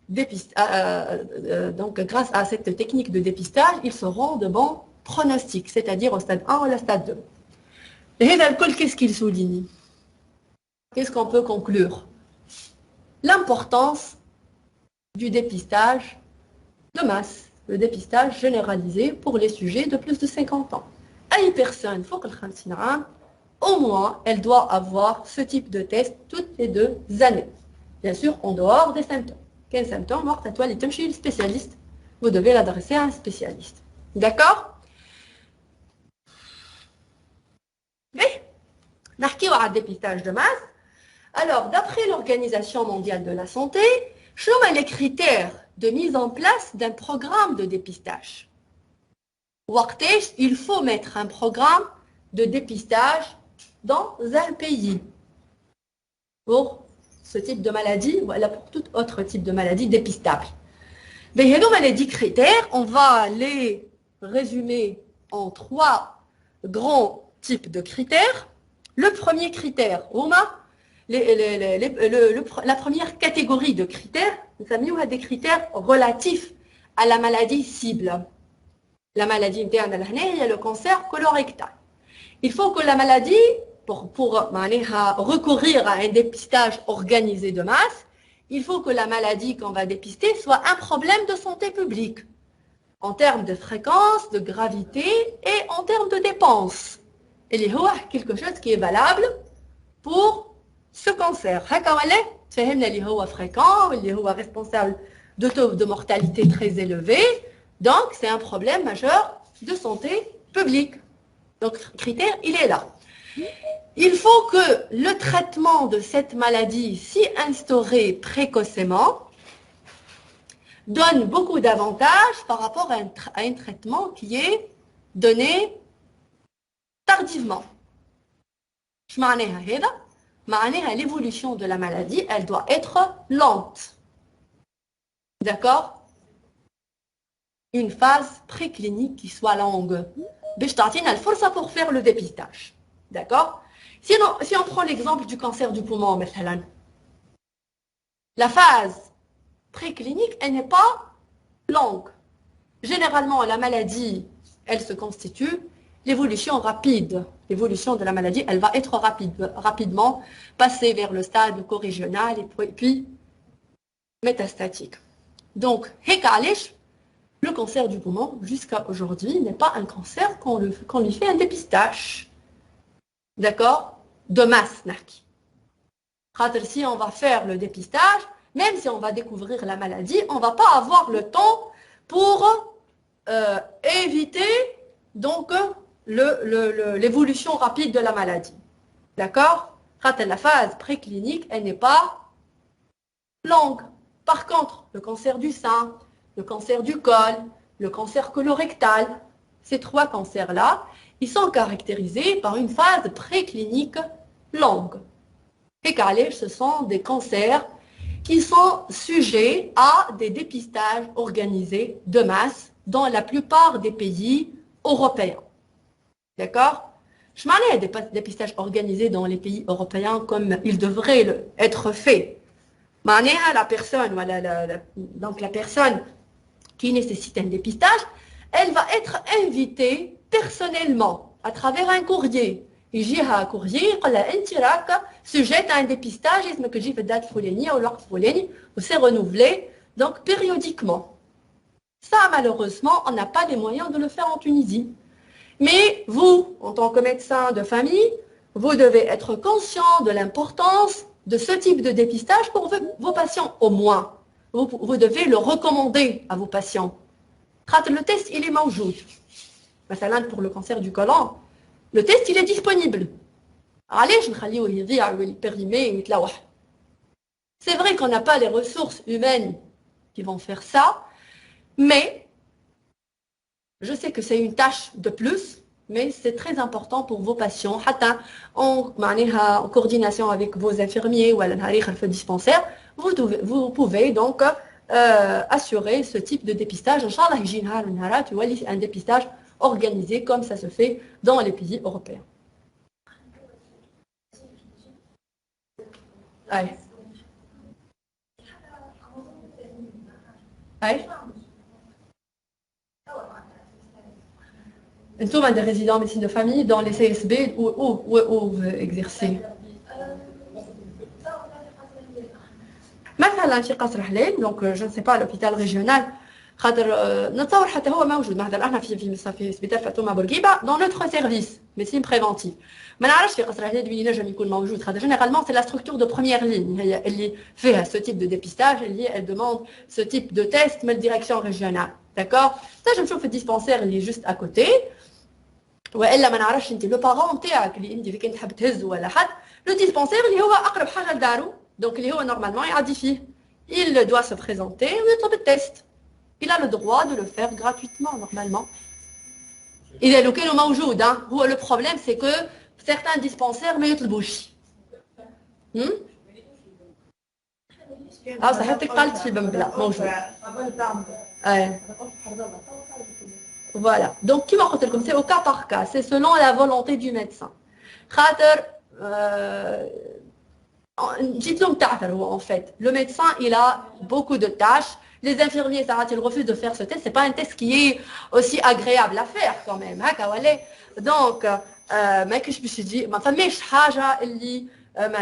A: grâce à cette technique de dépistage, ils seront de bons pronostics, c'est-à-dire au stade 1 ou au stade 2. Et qu'est-ce qu'il souligne? Qu'est-ce qu'on peut conclure? L'importance du dépistage de masse, le dépistage généralisé pour les sujets de plus de 50 ans. Une personne, au moins, elle doit avoir ce type de test toutes les 2 années. Bien sûr, en dehors des symptômes. Quels symptômes? Le spécialiste. Vous devez l'adresser à un spécialiste. D'accord? Mais, on a un dépistage de masse. Alors, d'après l'Organisation mondiale de la santé, quels sont les critères de mise en place d'un programme de dépistage? Il faut mettre un programme de dépistage dans un pays pour ce type de maladie, voilà, pour tout autre type de maladie dépistable. Mais les 10 critères, on va les résumer en 3 grands types de critères. Le premier critère, la première catégorie de critères, nous avons des critères relatifs à la maladie cible. La maladie interne, il y a le cancer colorectal. Il faut que la maladie, pour recourir à un dépistage organisé de masse, il faut que la maladie qu'on va dépister soit un problème de santé publique, en termes de fréquence, de gravité et en termes de dépenses. Et il y a quelque chose qui est valable pour ce cancer. Il est fréquent, il est responsable de taux de mortalité très élevé. Donc, c'est un problème majeur de santé publique. Donc, le critère, il est là. Il faut que le traitement de cette maladie, si instauré précocement, donne beaucoup d'avantages par rapport à un traitement qui est donné tardivement. L'évolution de la maladie, elle doit être lente. D'accord? Une phase préclinique qui soit longue. Pour faire le dépistage. D'accord? Si on prend l'exemple du cancer du poumon, la phase préclinique, elle n'est pas longue. Généralement, la maladie, elle se constitue, l'évolution rapide, l'évolution de la maladie, elle va être rapidement passer vers le stade corrégional et puis métastatique. Donc, le cancer du poumon, jusqu'à aujourd'hui, n'est pas un cancer qu'on lui fait un dépistage. D'accord? De masse, si on va faire le dépistage, même si on va découvrir la maladie, on ne va pas avoir le temps pour éviter donc l'évolution rapide de la maladie. D'accord? La phase préclinique, elle n'est pas longue. Par contre, le cancer du sein, le cancer du col, le cancer colorectal, ces trois cancers-là, ils sont caractérisés par une phase préclinique longue. Et ce sont des cancers qui sont sujets à des dépistages organisés de masse dans la plupart des pays européens. D'accord? Je m'en ai des dépistages organisés dans les pays européens comme ils devraient être faits. La personne, donc la personne qui nécessite un dépistage, elle va être invitée personnellement à travers un courrier. Il y a un courrier, sujet à un dépistage, c'est renouvelé, donc périodiquement. Ça, malheureusement, on n'a pas les moyens de le faire en Tunisie. Mais vous, en tant que médecin de famille, vous devez être conscient de l'importance de ce type de dépistage pour vos patients, au moins. Vous devez le recommander à vos patients. Le test, il est mawjoud. Pour le cancer du côlon, le test, il est disponible. C'est vrai qu'on n'a pas les ressources humaines qui vont faire ça, mais je sais que c'est une tâche de plus, mais c'est très important pour vos patients. En coordination avec vos infirmiers ou à le dispensaire, vous pouvez donc assurer ce type de dépistage. Inch'Allah, tu vois, un dépistage organisé comme ça se fait dans les pays européens. Allez. Allez. Nous sommes des résidents en médecine de famille dans les CSB où vous exercez. مثلا في قصر حليل donc je ne sais pas l'hôpital régional خاطر نتصور حتى هو موجود مثلا احنا في سبيطار فاطمه بورقيبه dans notre service médecine préventive ما نعرفش في قصر حليل وين ينجم يكون موجود خاطر généralement c'est la structure de première ligne هي اللي فيها ce type de dépistage اللي elle demande ce type de test من direction régionale d'accord ça je نشوف الديسبانسير اللي juste à côté والا ما نعرفش انت لو بارون نتاعك اللي انت كنت تحب تهزه ولا حد لو ديسبانسير اللي هو اقرب حاجه لدارو donc اللي هو normalement يعدي فيه il doit se présenter ويطلب التست il a le droit de le faire gratuitement normalement اذا لو كانوا موجود هو le problème c'est que certains dispensaires ما يطلبوش صحتك قالت في بنبله موجود Voilà. Donc, qui va comme c'est au cas par cas. C'est selon la volonté du médecin. En fait, le médecin, il a beaucoup de tâches. Les infirmiers, ils refusent de faire ce test. Ce n'est pas un test qui est aussi agréable à faire quand même. Donc, ما كاش باش يجي ما فماش حاجه اللي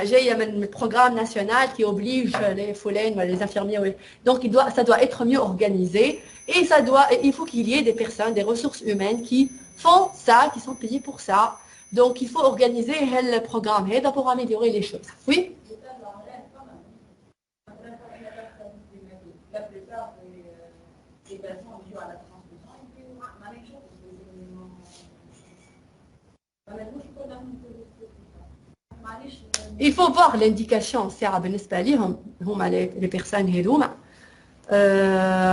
A: جايه من البروغرام national qui oblige les foulènes les infirmiers donc ça doit être mieux organisé et il faut qu'il y ait des personnes des ressources humaines qui font ça qui sont payées pour ça donc il faut organiser le programme هذا pour améliorer les choses oui. Il faut voir l'indication ساعة بالنسبة ليهم هما les personnes هذوما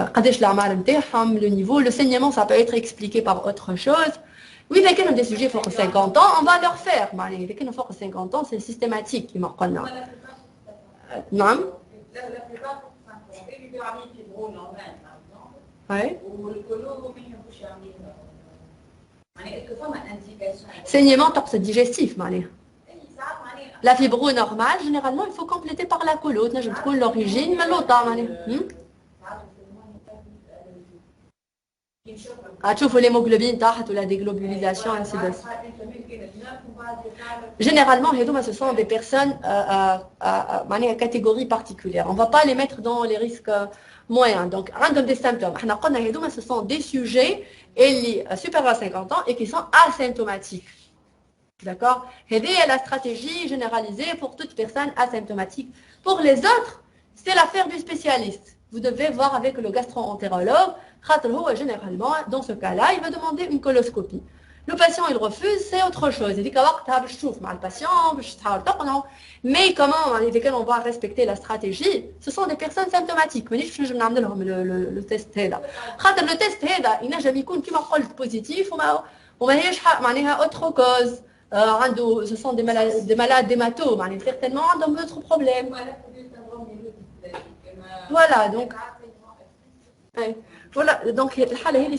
A: قداش الأعمار نتاعهم le niveau le saignement ça peut être expliqué par autre chose وإذا كانوا des sujets فوق 50 ans on va leur faire معناها إذا كانوا فوق 50 ans c'est systématique كما قلنا نعم saignement تقصد digestif معناها La fibro normale, généralement, il faut compléter par la colo. Je trouve l'origine, mais l'autre, tu vois l'hémoglobine, ou la déglobulisation, ainsi de suite. Généralement, ce sont des personnes à catégorie particulière. On ne va pas les mettre dans les risques moyens. Donc, un des symptômes. Ce sont des sujets supérieurs à 50 ans et qui sont asymptomatiques. D'accord? C'est la stratégie généralisée pour toute personne asymptomatique. Pour les autres, c'est l'affaire du spécialiste. Vous devez voir avec le gastro-entérologue. Généralement, dans ce cas-là, il va demander une coloscopie. Le patient, il refuse, c'est autre chose. Il dit que le patient, mais comment, avec lesquels on va respecter la stratégie, ce sont des personnes symptomatiques. Le test le test il n'a jamais été positif, on va autre cause. Ce sont des malades d'hématome, certainement dans d'autres problèmes. Voilà, donc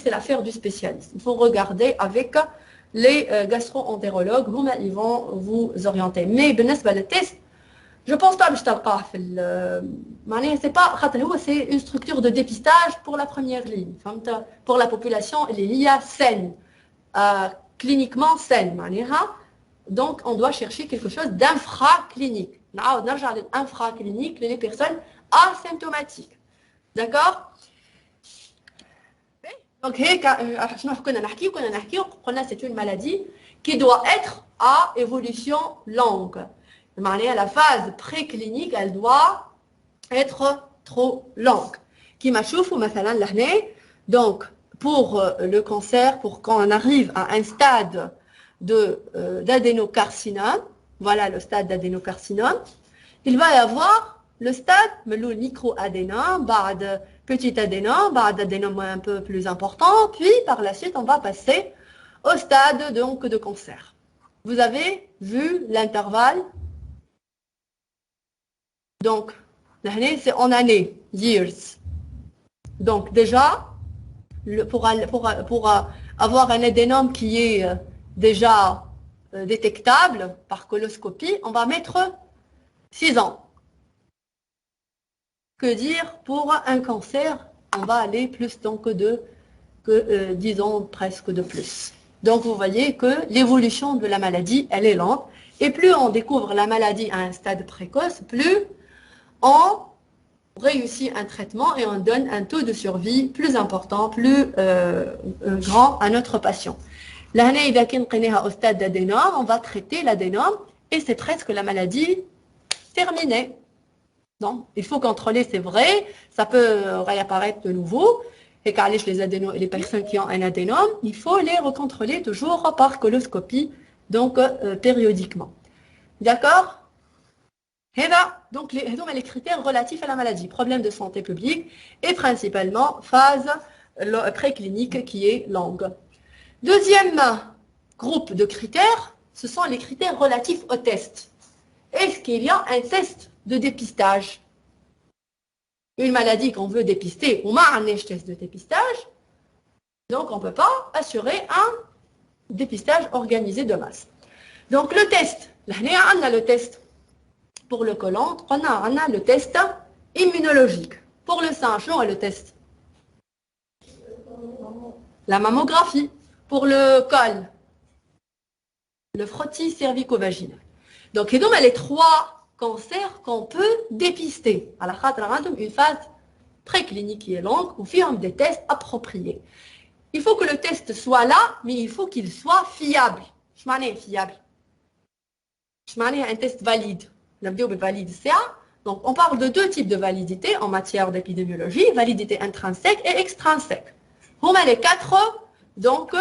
A: c'est l'affaire du spécialiste. Il faut regarder avec les gastro-entérologues, ils vont vous orienter. Mais le test, je pense pas que c'est une structure de dépistage pour la première ligne, pour la population l'IA saine, cliniquement saine. Donc, on doit chercher quelque chose d'infraclinique. Infraclinique, les personnes asymptomatiques. D'accord? Donc, c'est une maladie qui doit être à évolution longue. La phase préclinique, elle doit être trop longue. Donc, pour le cancer, pour quand on arrive à un stade d'adénocarcinome, voilà le stade d'adénocarcinome, il va y avoir le stade le micro-adénome, petit adénome, adénome un peu plus important, puis par la suite on va passer au stade donc de cancer. Vous avez vu l'intervalle? Donc, c'est en années, years. Donc déjà, pour avoir un adénome qui est déjà détectable par coloscopie, on va mettre 6 ans. Que dire pour un cancer? On va aller plus donc disons presque de plus. Donc vous voyez que l'évolution de la maladie, elle est lente. Et plus on découvre la maladie à un stade précoce, plus on réussit un traitement et on donne un taux de survie plus important, plus grand à notre patient. Là, au stade d'adénome, on va traiter l'adénome et c'est presque la maladie terminée. Non, il faut contrôler, c'est vrai, ça peut réapparaître de nouveau. Et car les personnes qui ont un adénome, il faut les recontrôler toujours par coloscopie, donc périodiquement. D'accord? Et là, donc les critères relatifs à la maladie, problème de santé publique et principalement phase préclinique qui est longue. Deuxième groupe de critères, ce sont les critères relatifs au test. Est-ce qu'il y a un test de dépistage? Une maladie qu'on veut dépister, on a un test de dépistage, donc on ne peut pas assurer un dépistage organisé de masse. Donc le test, là on a le test pour le côlon, on a le test immunologique. Pour le sein, on a le test. La mammographie. Pour le col, le frottis cervico-vaginal. Donc, il y a les 3 cancers qu'on peut dépister. Alors, il y a une phase très clinique qui est longue, où il y a des tests appropriés. Il faut que le test soit là, mais il faut qu'il soit fiable. Je m'en ai fiable. Je m'en ai un test valide. Donc, on parle de 2 types de validité en matière d'épidémiologie, validité intrinsèque et extrinsèque. On a les 4 donc,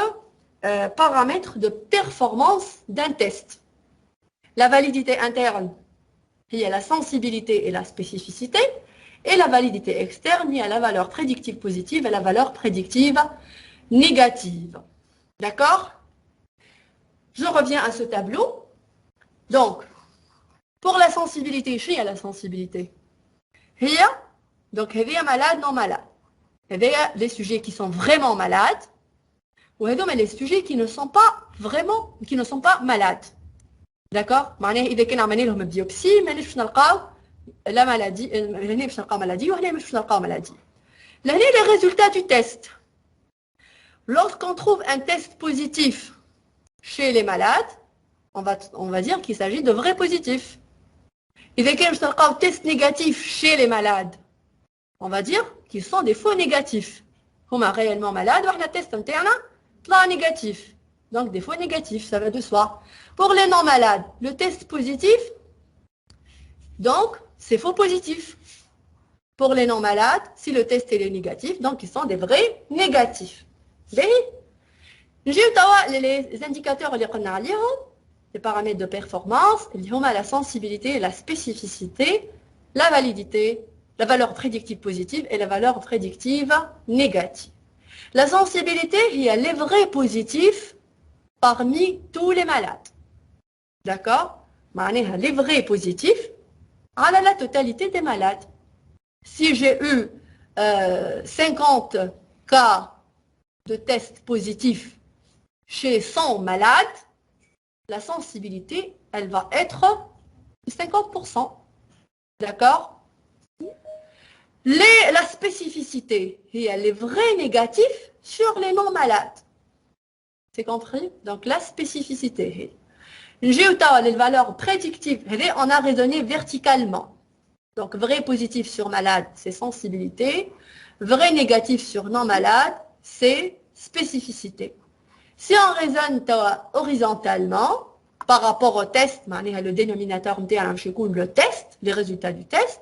A: paramètres de performance d'un test. La validité interne, il y a la sensibilité et la spécificité, et la validité externe, il y a la valeur prédictive positive et la valeur prédictive négative. D'accord? Je reviens à ce tableau. Donc, pour la sensibilité, il y a la sensibilité. Il y a, donc, il y a malade, non malade. Il y a les sujets qui sont vraiment malades, ou les sujets qui ne sont pas vraiment, qui ne sont pas malades. D'accord? معناه إذا كان عملنا لهم بيوبسي مانيش باش نلقاو لا مالادي لهنا باش نلقاو مالادي وهنا باش نلقاو مالادي. لهنا les résultats du test. Lorsqu'on trouve un test positif chez les malades, on va dire qu'il s'agit de vrais positifs. إذا كان باش نلقاو test négatif chez les malades, on va dire qu'ils sont des faux négatifs. هما réellement malades وحنا التست نتاعنا طلع négatif. Donc des faux négatifs, ça va de soi. Pour les non malades, le test positif, donc c'est faux positif. Pour les non malades, si le test est négatif, donc ils sont des vrais négatifs. Les indicateurs les paramètres de performance, la sensibilité, la spécificité, la validité, la valeur prédictive positive et la valeur prédictive négative. La sensibilité, il y a les vrais positifs parmi tous les malades. D'accord? Les vrais positifs à la totalité des malades. Si j'ai eu 50 cas de tests positifs chez 100 malades, la sensibilité, elle va être de 50%. D'accord? La spécificité, il y a les vrais négatifs sur les non malades. C'est compris? Donc la spécificité. Les valeurs prédictives, on a raisonné verticalement. Donc vrai positif sur malade, c'est sensibilité. Vrai négatif sur non malade, c'est spécificité. Si on raisonne horizontalement, par rapport au test, le dénominateur le test, les résultats du test,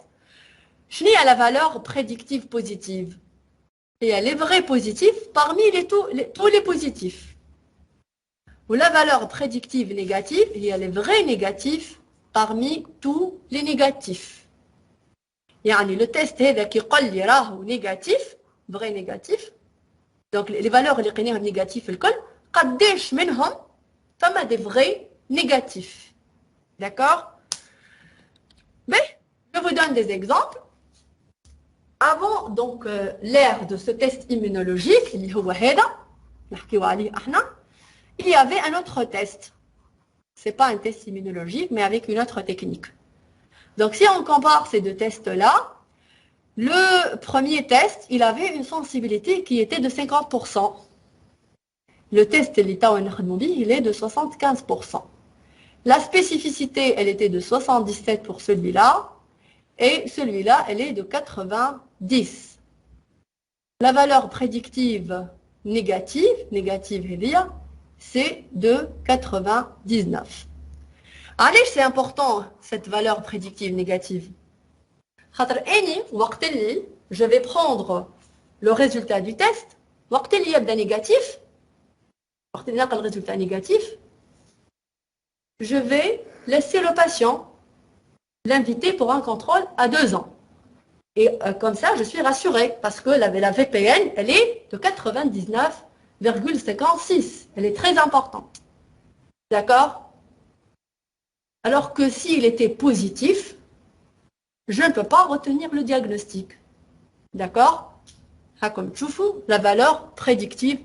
A: je n'ai à la valeur prédictive positive. Et il y a les vrais positifs parmi tous les positifs. Ou la valeur prédictive négative, il y a les vrais négatifs parmi tous les négatifs. يعني le test هذا qui يقول لي راهو négatif, vrai négatif. Donc les valeurs اللي لقيناهم négatifs الكل قداش منهم فما des vrais négatifs. D'accord? Mais je vous donne des exemples. Avant donc l'ère de ce test immunologique اللي هو هذا نحكيو عليه احنا, il y avait un autre test. Ce n'est pas un test immunologique, mais avec une autre technique. Donc, si on compare ces 2 tests-là, le premier test, il avait une sensibilité qui était de 50%. Le test il est de 75%. La spécificité, elle était de 77 pour celui-là, et celui-là, elle est de 90. La valeur prédictive négative c'est de 99. Allez, c'est important, cette valeur prédictive négative. Je vais prendre le résultat du test. Il y a négatif. Le résultat négatif. Je vais laisser le patient l'inviter pour un contrôle à 2 ans. Et comme ça, je suis rassurée parce que la VPN, elle est de 99,56. Elle est très importante. D'accord? Alors que s'il était positif, je ne peux pas retenir le diagnostic. D'accord? Comme tchoufou, la valeur prédictive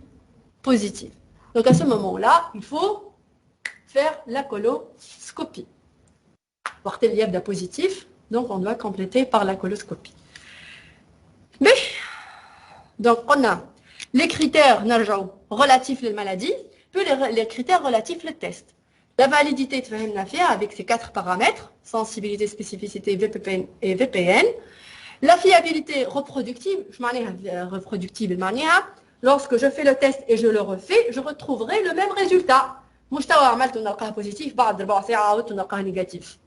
A: positive. Donc à ce moment-là, il faut faire la coloscopie. Porter le lièvre positif, donc on doit compléter par la coloscopie. Mais, donc on a les critères relatifs aux maladies, puis les critères relatifs aux tests. La validité de avec ses 4 paramètres, sensibilité, spécificité, VPN et VPN. La fiabilité reproductive, reproductive, lorsque je fais le test et je le refais, je retrouverai le même résultat. Positif, négatif.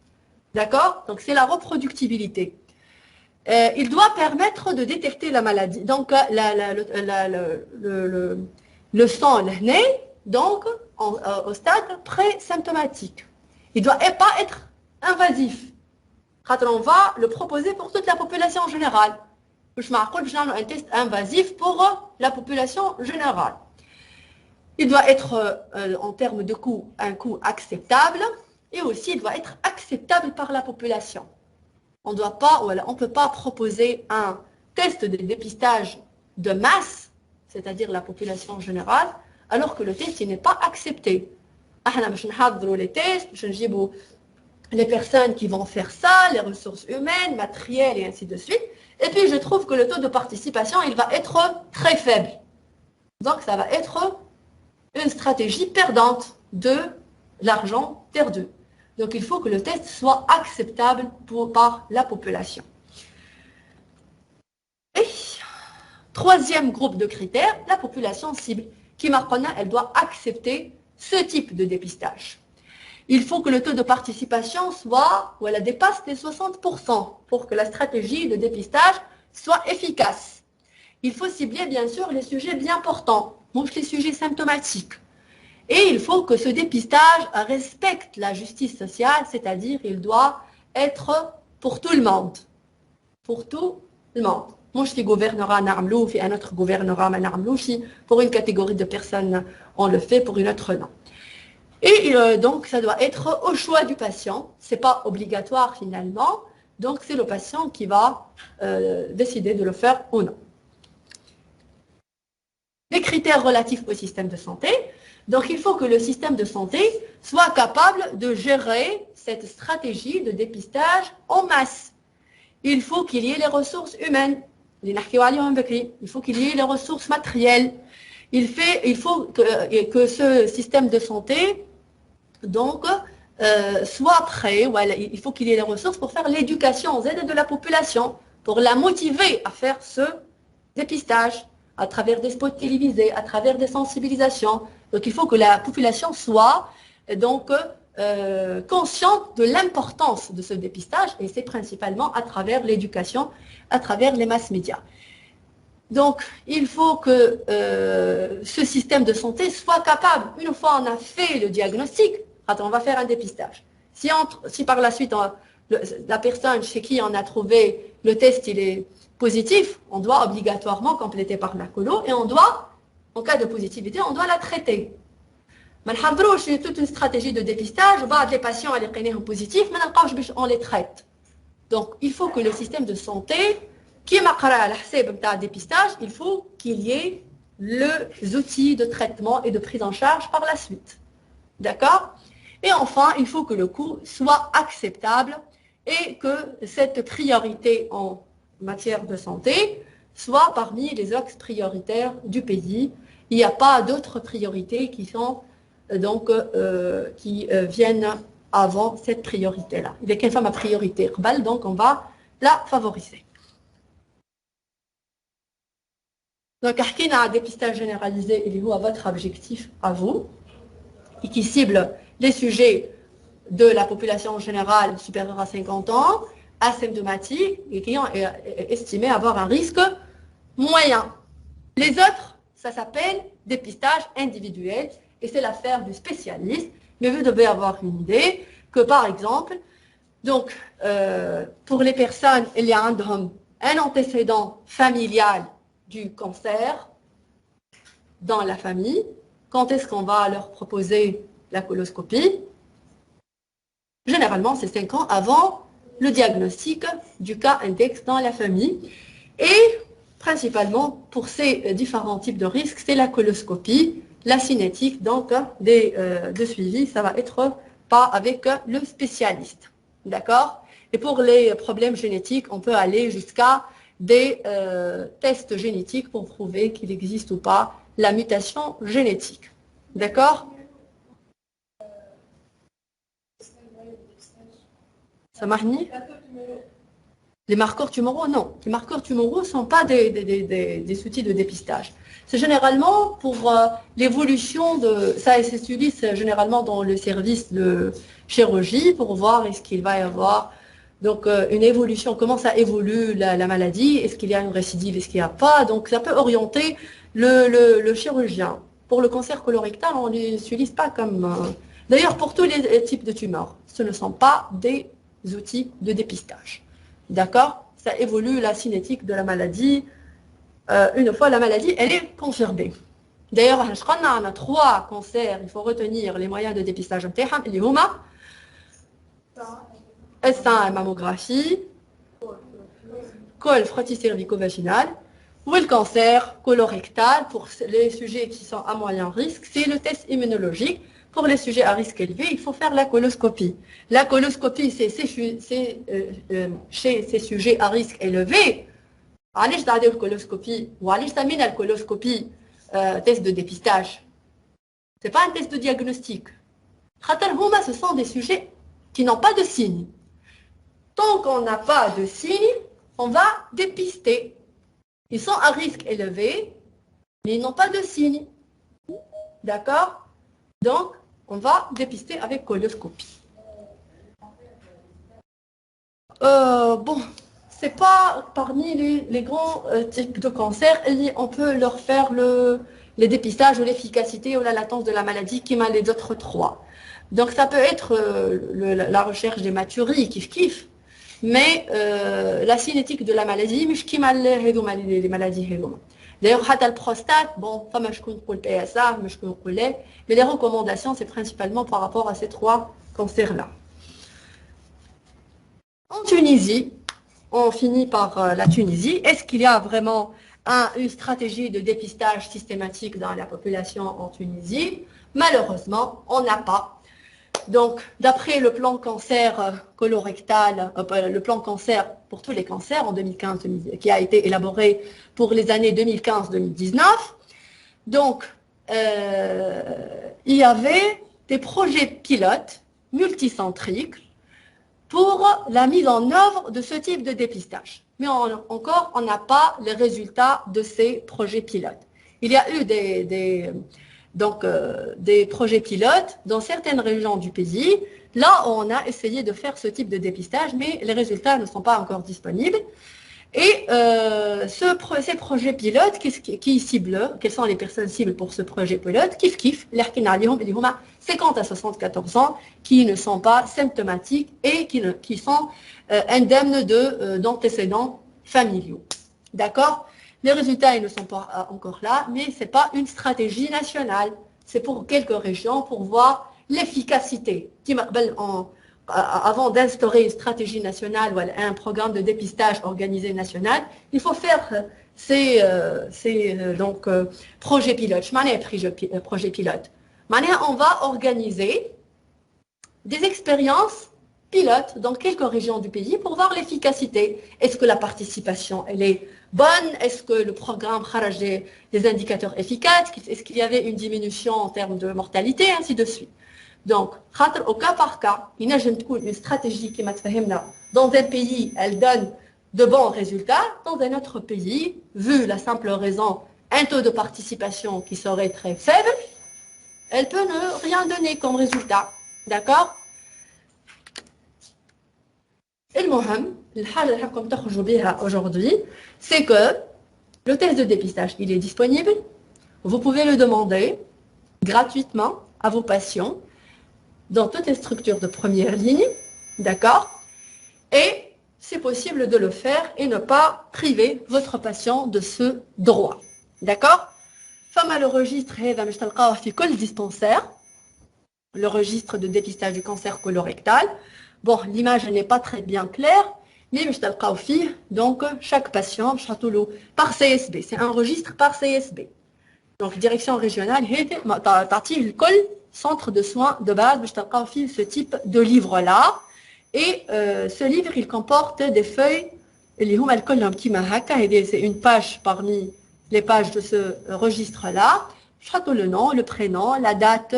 A: D'accord? Donc c'est la reproductibilité. Il doit permettre de détecter la maladie. Donc le sang né, donc au stade pré-symptomatique. Il ne doit pas être invasif. On va le proposer pour toute la population en général. Je vais un test invasif pour la population générale. Il doit être, en termes de coût, un coût acceptable et aussi il doit être acceptable par la population. On ne peut pas proposer un test de dépistage de masse, c'est-à-dire la population générale, alors que le test n'est pas accepté. Les tests, les personnes qui vont faire ça, les ressources humaines, matérielles et ainsi de suite. Et puis je trouve que le taux de participation, il va être très faible. Donc ça va être une stratégie perdante de l'argent perdu. Donc il faut que le test soit acceptable par la population. Et troisième groupe de critères, la population cible, qui marquonna, elle doit accepter ce type de dépistage. Il faut que le taux de participation soit, ou elle dépasse les 60% pour que la stratégie de dépistage soit efficace. Il faut cibler bien sûr les sujets bien portants, donc les sujets symptomatiques. Et il faut que ce dépistage respecte la justice sociale, c'est-à-dire il doit être pour tout le monde. Pour tout le monde. Moi, je gouverneura Narmlou, et un autre gouverneura Narmlou, pour une catégorie de personnes, on le fait, pour une autre, non. Et donc, ça doit être au choix du patient. Ce n'est pas obligatoire finalement. Donc, c'est le patient qui va décider de le faire ou non. Les critères relatifs au système de santé. Donc, il faut que le système de santé soit capable de gérer cette stratégie de dépistage en masse. Il faut qu'il y ait les ressources humaines. Il faut qu'il y ait les ressources matérielles. Il faut que ce système de santé donc, soit prêt. Voilà, il faut qu'il y ait les ressources pour faire l'éducation aux aides de la population, pour la motiver à faire ce dépistage à travers des spots télévisés, à travers des sensibilisations. Donc, il faut que la population soit donc consciente de l'importance de ce dépistage et c'est principalement à travers l'éducation, à travers les masses médias. Donc, il faut que ce système de santé soit capable, une fois on a fait le diagnostic, on va faire un dépistage. Si par la suite, la personne chez qui on a trouvé le test, il est positif, on doit obligatoirement compléter par la colo et on doit, en cas de positivité, on doit la traiter. C'est toute une stratégie de dépistage, les patients sont positifs, on les traite. Donc, il faut que le système de santé, qui m'a à la dépistage, il faut qu'il y ait les outils de traitement et de prise en charge par la suite. D'accord? Et enfin, il faut que le coût soit acceptable et que cette priorité en matière de santé soit parmi les axes prioritaires du pays. Il n'y a pas d'autres priorités qui sont donc qui viennent avant cette priorité-là. Il y a qu'une femme à priorité, donc on va la favoriser. Donc, il y a un dépistage généralisé, il est où à votre objectif à vous, et qui cible les sujets de la population générale supérieure à 50 ans, asymptomatiques, et qui ont estimé avoir un risque moyen. Les autres, ça s'appelle dépistage individuel, et c'est l'affaire du spécialiste, mais vous devez avoir une idée que, par exemple, donc, pour les personnes, il y a un antécédent familial du cancer dans la famille. Quand est-ce qu'on va leur proposer la coloscopie? Généralement, c'est 5 ans avant le diagnostic du cas index dans la famille. Et principalement, pour ces différents types de risques, c'est la coloscopie, la cinétique, donc de suivi, ça va être pas avec le spécialiste. D'accord? Et pour les problèmes génétiques, on peut aller jusqu'à des tests génétiques pour prouver qu'il existe ou pas la mutation génétique. D'accord? سامحني. Les marqueurs tumoraux, non. Les marqueurs tumoraux ne sont pas des outils de dépistage. C'est généralement pour l'évolution de... Ça s'utilise généralement dans le service de chirurgie pour voir est-ce qu'il va y avoir donc, une évolution, comment ça évolue la maladie, est-ce qu'il y a une récidive, est-ce qu'il n'y a pas. Donc ça peut orienter le chirurgien. Pour le cancer colorectal, on ne l'utilise pas comme... D'ailleurs, pour tous les types de tumeurs, ce ne sont pas des outils de dépistage. D'accord? Ça évolue la cinétique de la maladie. Une fois la maladie, elle est confirmée. D'ailleurs, on a 3 cancers, il faut retenir les moyens de dépistage. اللي هما السان mammographie, col frottis cervico-vaginal, ou le cancer colorectal. Pour les sujets qui sont à moyen risque, c'est le test immunologique. Pour les sujets à risque élevé, il faut faire la coloscopie. La coloscopie, c'est chez ces sujets à risque élevé. علاش تعديو الكولوسكوبي وعلاش تعملنا الكولوسكوبي test de dépistage. C'est pas un test de diagnostic. خاطر هما ce sont des sujets qui n'ont pas de signes. Tant qu'on n'a pas de signes, on va dépister. Ils sont à risque élevé, mais ils n'ont pas de signes. D'accord? Donc, on va dépister avec coloscopie. Bon, c'est pas parmi les grands types de cancers, on peut leur faire les dépistages ou l'efficacité ou la latence de la maladie qui m'a les autres 3. Donc, ça peut être la recherche des maturies, kiff, mais la cinétique de la maladie, qui m'a les maladies. D'ailleurs, la prostate, bon, femme je connais le PSA, je connais, mais les recommandations, c'est principalement par rapport à ces 3 cancers-là. En Tunisie, on finit par la Tunisie. Est-ce qu'il y a vraiment une stratégie de dépistage systématique dans la population en Tunisie? Malheureusement, on n'a pas. Donc, d'après le plan cancer colorectal, le plan cancer pour tous les cancers en 2015, qui a été élaboré pour les années 2015-2019, donc, il y avait des projets pilotes multicentriques pour la mise en œuvre de ce type de dépistage. Mais encore, on n'a pas les résultats de ces projets pilotes. Il y a eu des projets pilotes dans certaines régions du pays. Là, on a essayé de faire ce type de dépistage, mais les résultats ne sont pas encore disponibles. Et ces projets pilotes, qui ciblent, quelles sont les personnes cibles pour ce projet pilote? Kif, les 50 à 74 ans, qui ne sont pas symptomatiques et qui sont indemnes d'antécédents familiaux. D'accord? Les résultats, ils ne sont pas encore là, mais ce n'est pas une stratégie nationale. C'est pour quelques régions pour voir l'efficacité. Avant d'instaurer une stratégie nationale ou un programme de dépistage organisé national, il faut faire ces projets pilotes. Je m'en ai pris projet pilote. On va organiser des expériences pilotes dans quelques régions du pays pour voir l'efficacité. Est-ce que la participation elle est bonne? Est-ce que le programme kharaj des indicateurs efficaces? Est-ce qu'il y avait une diminution en termes de mortalité, ainsi de suite. Donc, au cas par cas, il y a une stratégie qui m'a fait dans un pays, elle donne de bons résultats. Dans un autre pays, vu la simple raison, un taux de participation qui serait très faible, elle peut ne rien donner comme résultat. D'accord? Et le mohem, aujourd'hui, c'est que le test de dépistage, il est disponible. Vous pouvez le demander gratuitement à vos patients dans toutes les structures de première ligne, d'accord? Et c'est possible de le faire et ne pas priver votre patient de ce droit, d'accord? Femme le registre, dispensaire, le registre de dépistage du cancer colorectal. Bon, l'image n'est pas très bien claire, mais donc chaque patient par CSB, c'est un registre par CSB. Donc direction régionale, centre de soins de base, ce type de livre-là. Et ce livre, il comporte des feuilles, c'est une page parmi les pages de ce registre-là. Le nom, le prénom, la date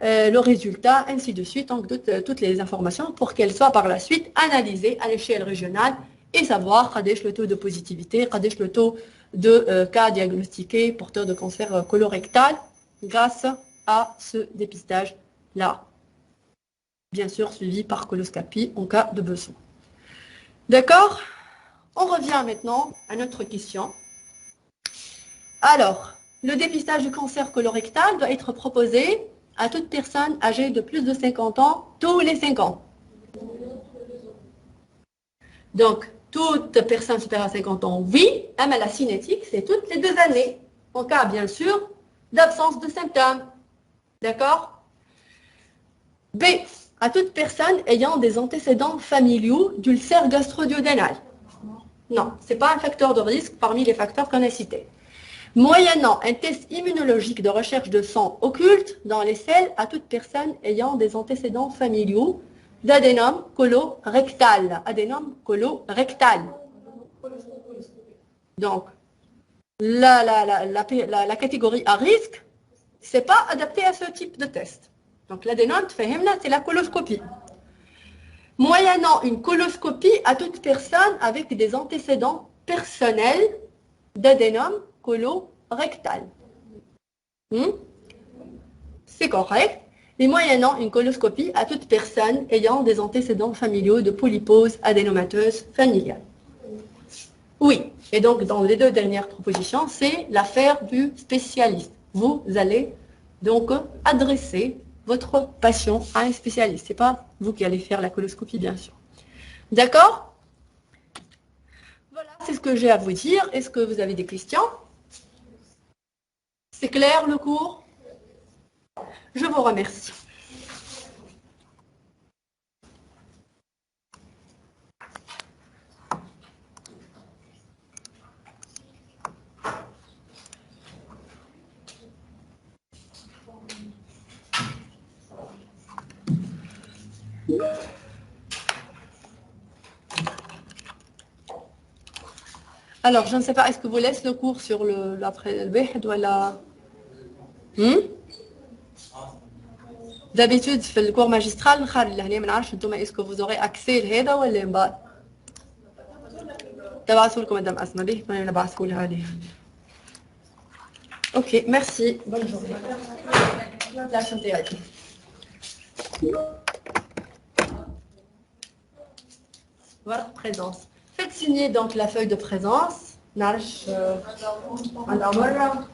A: le résultat, ainsi de suite, donc toutes les informations pour qu'elles soient par la suite analysées à l'échelle régionale et savoir le taux de positivité, le taux de cas diagnostiqués porteurs de cancer colorectal grâce à ce dépistage-là. Bien sûr, suivi par coloscopie en cas de besoin. D'accord? On revient maintenant à notre question. Alors, le dépistage du cancer colorectal doit être proposé à toute personne âgée de plus de 50 ans tous les 5 ans. Donc, toute personne supérieure à 50 ans, oui, mais la cinétique, c'est toutes les 2 années. En cas, bien sûr, d'absence de symptômes. D'accord? B, à toute personne ayant des antécédents familiaux d'ulcère gastro-duodénal. Non, ce n'est pas un facteur de risque parmi les facteurs qu'on a cités. Moyennant un test immunologique de recherche de sang occulte dans les selles à toute personne ayant des antécédents familiaux d'adénome colorectal. Adénome colorectal. Donc, la catégorie à risque, ce n'est pas adapté à ce type de test. Donc, l'adénome, c'est la coloscopie. Moyennant une coloscopie à toute personne avec des antécédents personnels d'adénome colorectal. C'est correct. Et moyennant une coloscopie à toute personne ayant des antécédents familiaux de polypose adénomateuse familiale. Oui. Et donc, dans les 2 dernières propositions, c'est l'affaire du spécialiste. Vous allez donc adresser votre patient à un spécialiste. Ce n'est pas vous qui allez faire la coloscopie, bien sûr. D'accord? Voilà, c'est ce que j'ai à vous dire. Est-ce que vous avez des questions? C'est clair le cours? Je vous remercie. Alors, je ne sais pas, est-ce que vous laissez le cours sur l'après-le-Bihd ou la... D'habitude, في le cours magistral, est-ce que vous aurez accès à هذا ولا من بعد؟ تبعثوا لكم مدام أسماء به أنا بعثوا لها عليه. Ok, merci. Bonne journée. La santé. Voilà, présence. Faites signer donc la feuille de présence. نعرفش أنا مرة